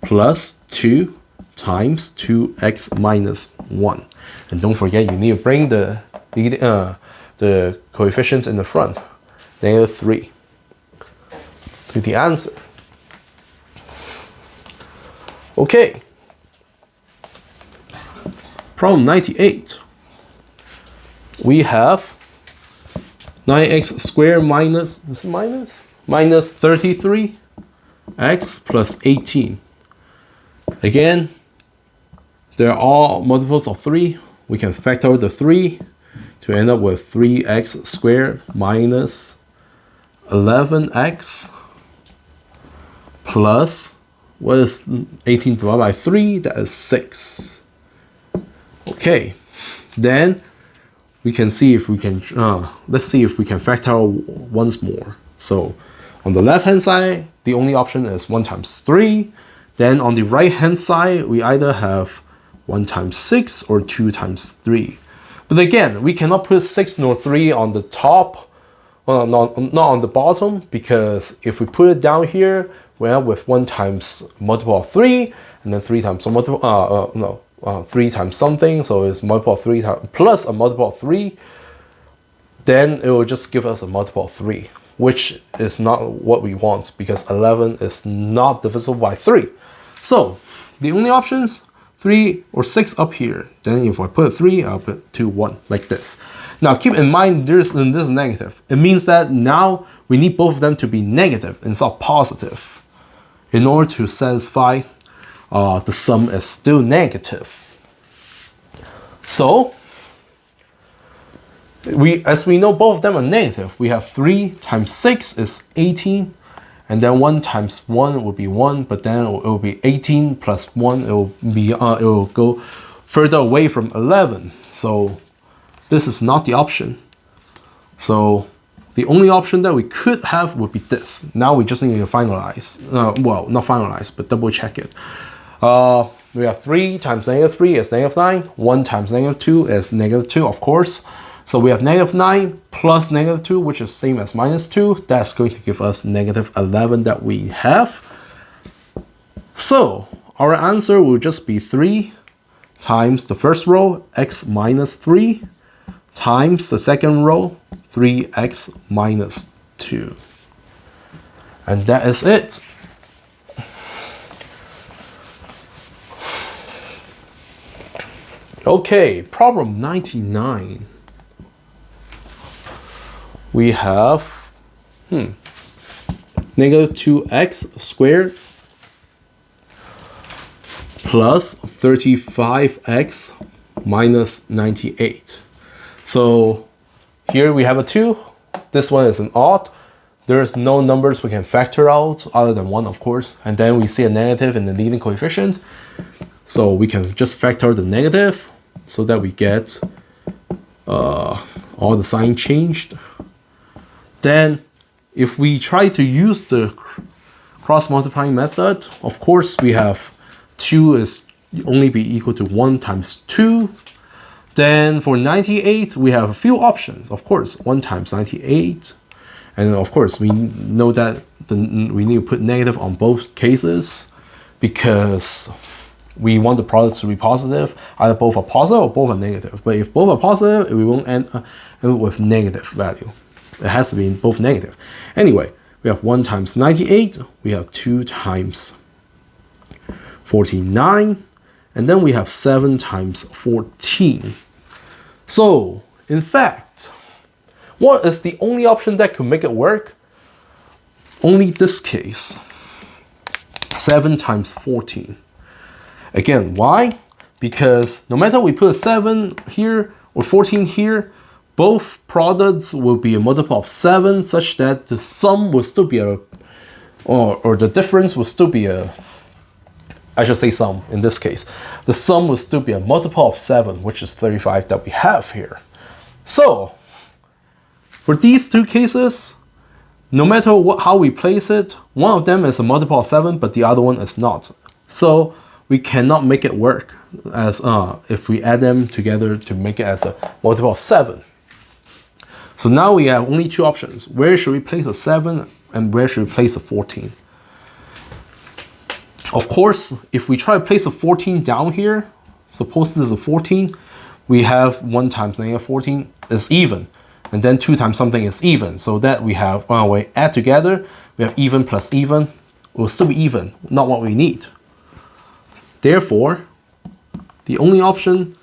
plus 2 times 2x minus 1. And don't forget, you need to bring the coefficients in the front, negative 3, to the answer. Okay. Problem 98. We have 9x squared minus 33x plus 18. Again, they're all multiples of 3. We can factor the 3 to end up with 3x squared minus 11x plus, what is 18 divided by 3? That is 6. Okay, then we can see if we can, let's see if we can factor once more. So on the left hand side, the only option is 1 times 3. Then on the right hand side, we either have 1 times 6 or 2 times 3. But again, we cannot put 6 nor 3 on the top, well, not on the bottom, because if we put it down here, well, with 1 times multiple of 3, and then 3 times multiple, 3 times something, so it's multiple of 3 plus a multiple of 3, then it will just give us a multiple of 3, which is not what we want, because 11 is not divisible by 3. So the only options, 3 or 6 up here. Then if I put 3, I'll put 2, 1, like this. Now keep in mind this is negative. It means that now we need both of them to be negative instead of positive in order to satisfy the sum is still negative. So as we know both of them are negative, we have 3 times 6 is 18, and then 1 times 1 will be 1, but then it will be 18 plus 1, it will go further away from 11. So this is not the option. So the only option that we could have would be this. Now we just need to finalize, well, not finalize, but double check it. We have 3 times -3 is -9, 1 times -2 is -2, of course. So we have -9 plus -2, which is same as -2. That's going to give us -11 that we have. So our answer will just be 3 times the first row, x minus 3, times the second row, 3x minus 2. And that is it. Okay, problem 99. We have negative 2x squared plus 35x minus 98. So here we have a 2. This one is an odd. There's no numbers we can factor out other than 1, of course. And then we see a negative in the leading coefficient. So we can just factor the negative so that we get all the sign changed. Then if we try to use the cross multiplying method, of course we have 2 is only be equal to 1 times 2. Then for 98, we have a few options. Of course, 1 times 98. And of course, we know that we need to put negative on both cases because we want the product to be positive. Either both are positive or both are negative. But if both are positive, we won't end with negative value. It has to be both negative. Anyway, we have 1 times 98. We have 2 times 49. And then we have 7 times 14. So, in fact, what is the only option that could make it work? Only this case. 7 times 14. Again, why? Because no matter we put a 7 here or 14 here, both products will be a multiple of 7 such that the sum will still be or the difference will still be I should say sum in this case. The sum will still be a multiple of 7, which is 35 that we have here. So, for these two cases, no matter how we place it, one of them is a multiple of 7, but the other one is not. So, we cannot make it work as if we add them together to make it as a multiple of 7. So now we have only two options. Where should we place a 7 and where should we place a 14? Of course, if we try to place a 14 down here, suppose this is a 14, we have 1 times -14 is even. And then 2 times something is even. So that we have, we add together, we have even plus even. It will still be even, not what we need. Therefore, the only option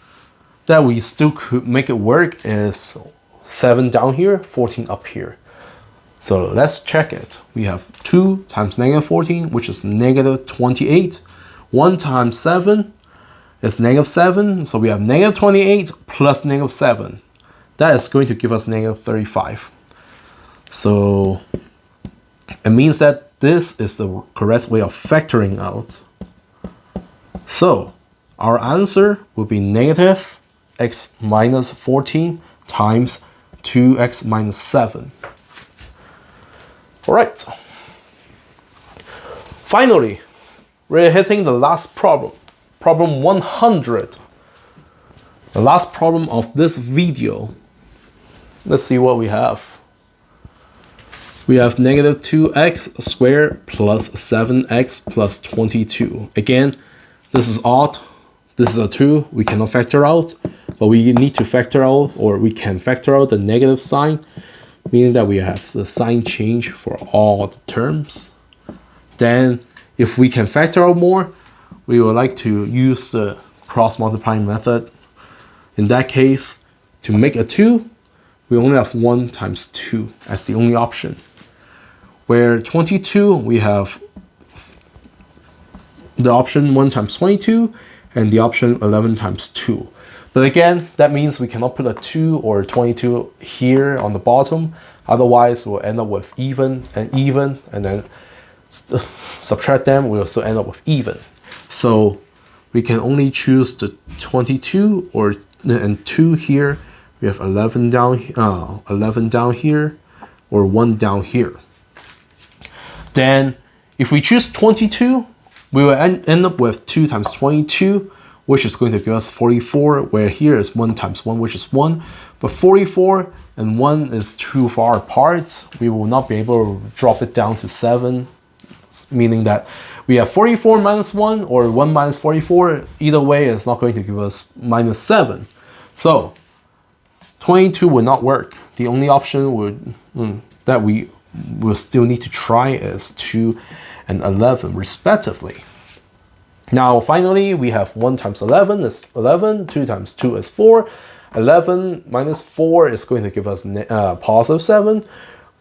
that we still could make it work is 7 down here, 14 up here. So let's check it. We have 2 times -14, which is -28. 1 times 7 is -7. So we have -28 plus -7. That is going to give us -35. So It means that this is the correct way of factoring out. So our answer will be negative x minus 14 times 2x minus 7. All right. Finally, we're hitting the last problem, problem 100. The last problem of this video. Let's see what we have. We have negative 2x squared plus 7x plus 22. Again, this is odd. This is a 2. We cannot factor out, but we need to factor out, or we can factor out the negative sign, meaning that we have the sign change for all the terms. Then, if we can factor out more, we would like to use the cross-multiplying method. In that case, to make a 2, we only have 1 times 2 as the only option. Where 22, we have the option 1 times 22 and the option 11 times 2. But again, that means we cannot put a 2 or 22 here on the bottom. Otherwise, we'll end up with even, and then subtract them, we'll still end up with even. So we can only choose the 22 and 2 here. We have 11 down here, or 1 down here. Then, if we choose 22, we will end up with 2 times 22, which is going to give us 44, where here is 1 times 1, which is 1. But 44 and 1 is too far apart. We will not be able to drop it down to 7, meaning that we have 44 minus 1, or 1 minus 44. Either way, it's not going to give us minus 7. So 22 would not work. The only option that we will still need to try is 2 and 11 respectively. Now finally, we have 1 times 11 is 11, 2 times 2 is 4, 11 minus 4 is going to give us positive 7.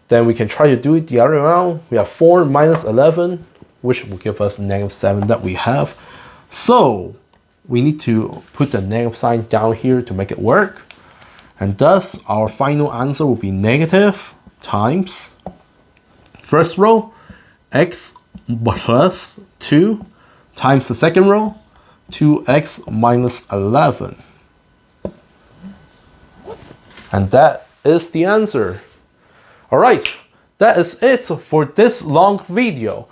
Then we can try to do it the other way around. We have 4 minus 11, which will give us negative 7 that we have. So we need to put the negative sign down here to make it work. And thus, our final answer will be negative times, first row, x plus 2 times the second row, 2x minus 11. And that is the answer. All right, that is it for this long video.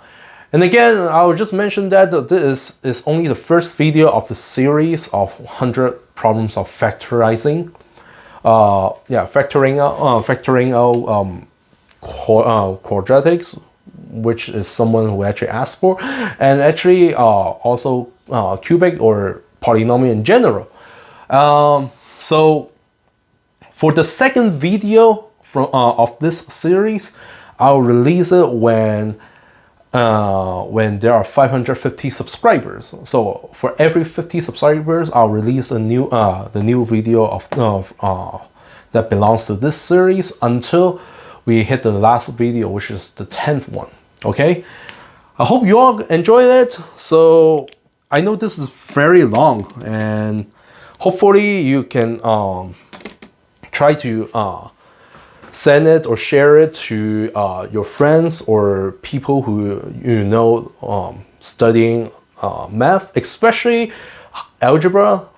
And again, I will just mention that this is only the first video of the series of 100 problems of factorizing. Factoring out quadratics, which is someone who actually asked for, and actually also cubic or polynomial in general. So for the second video of this series, I'll release it when there are 550 subscribers. So for every 50 subscribers, I'll release a new the new video of that belongs to this series until we hit the last video, which is the 10th one. Okay, I hope you all enjoyed it. So I know this is very long, and hopefully you can try to send it or share it to your friends or people who you know studying math, especially algebra,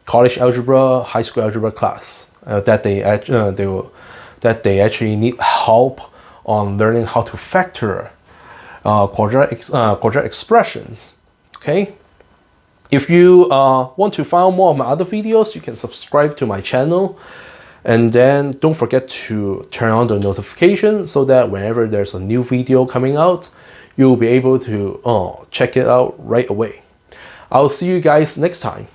college algebra, high school algebra class, that they actually need help on learning how to factor quadratic expressions. Okay. If you want to find out more of my other videos, you can subscribe to my channel. And then don't forget to turn on the notification so that whenever there's a new video coming out, you'll be able to check it out right away. I'll see you guys next time.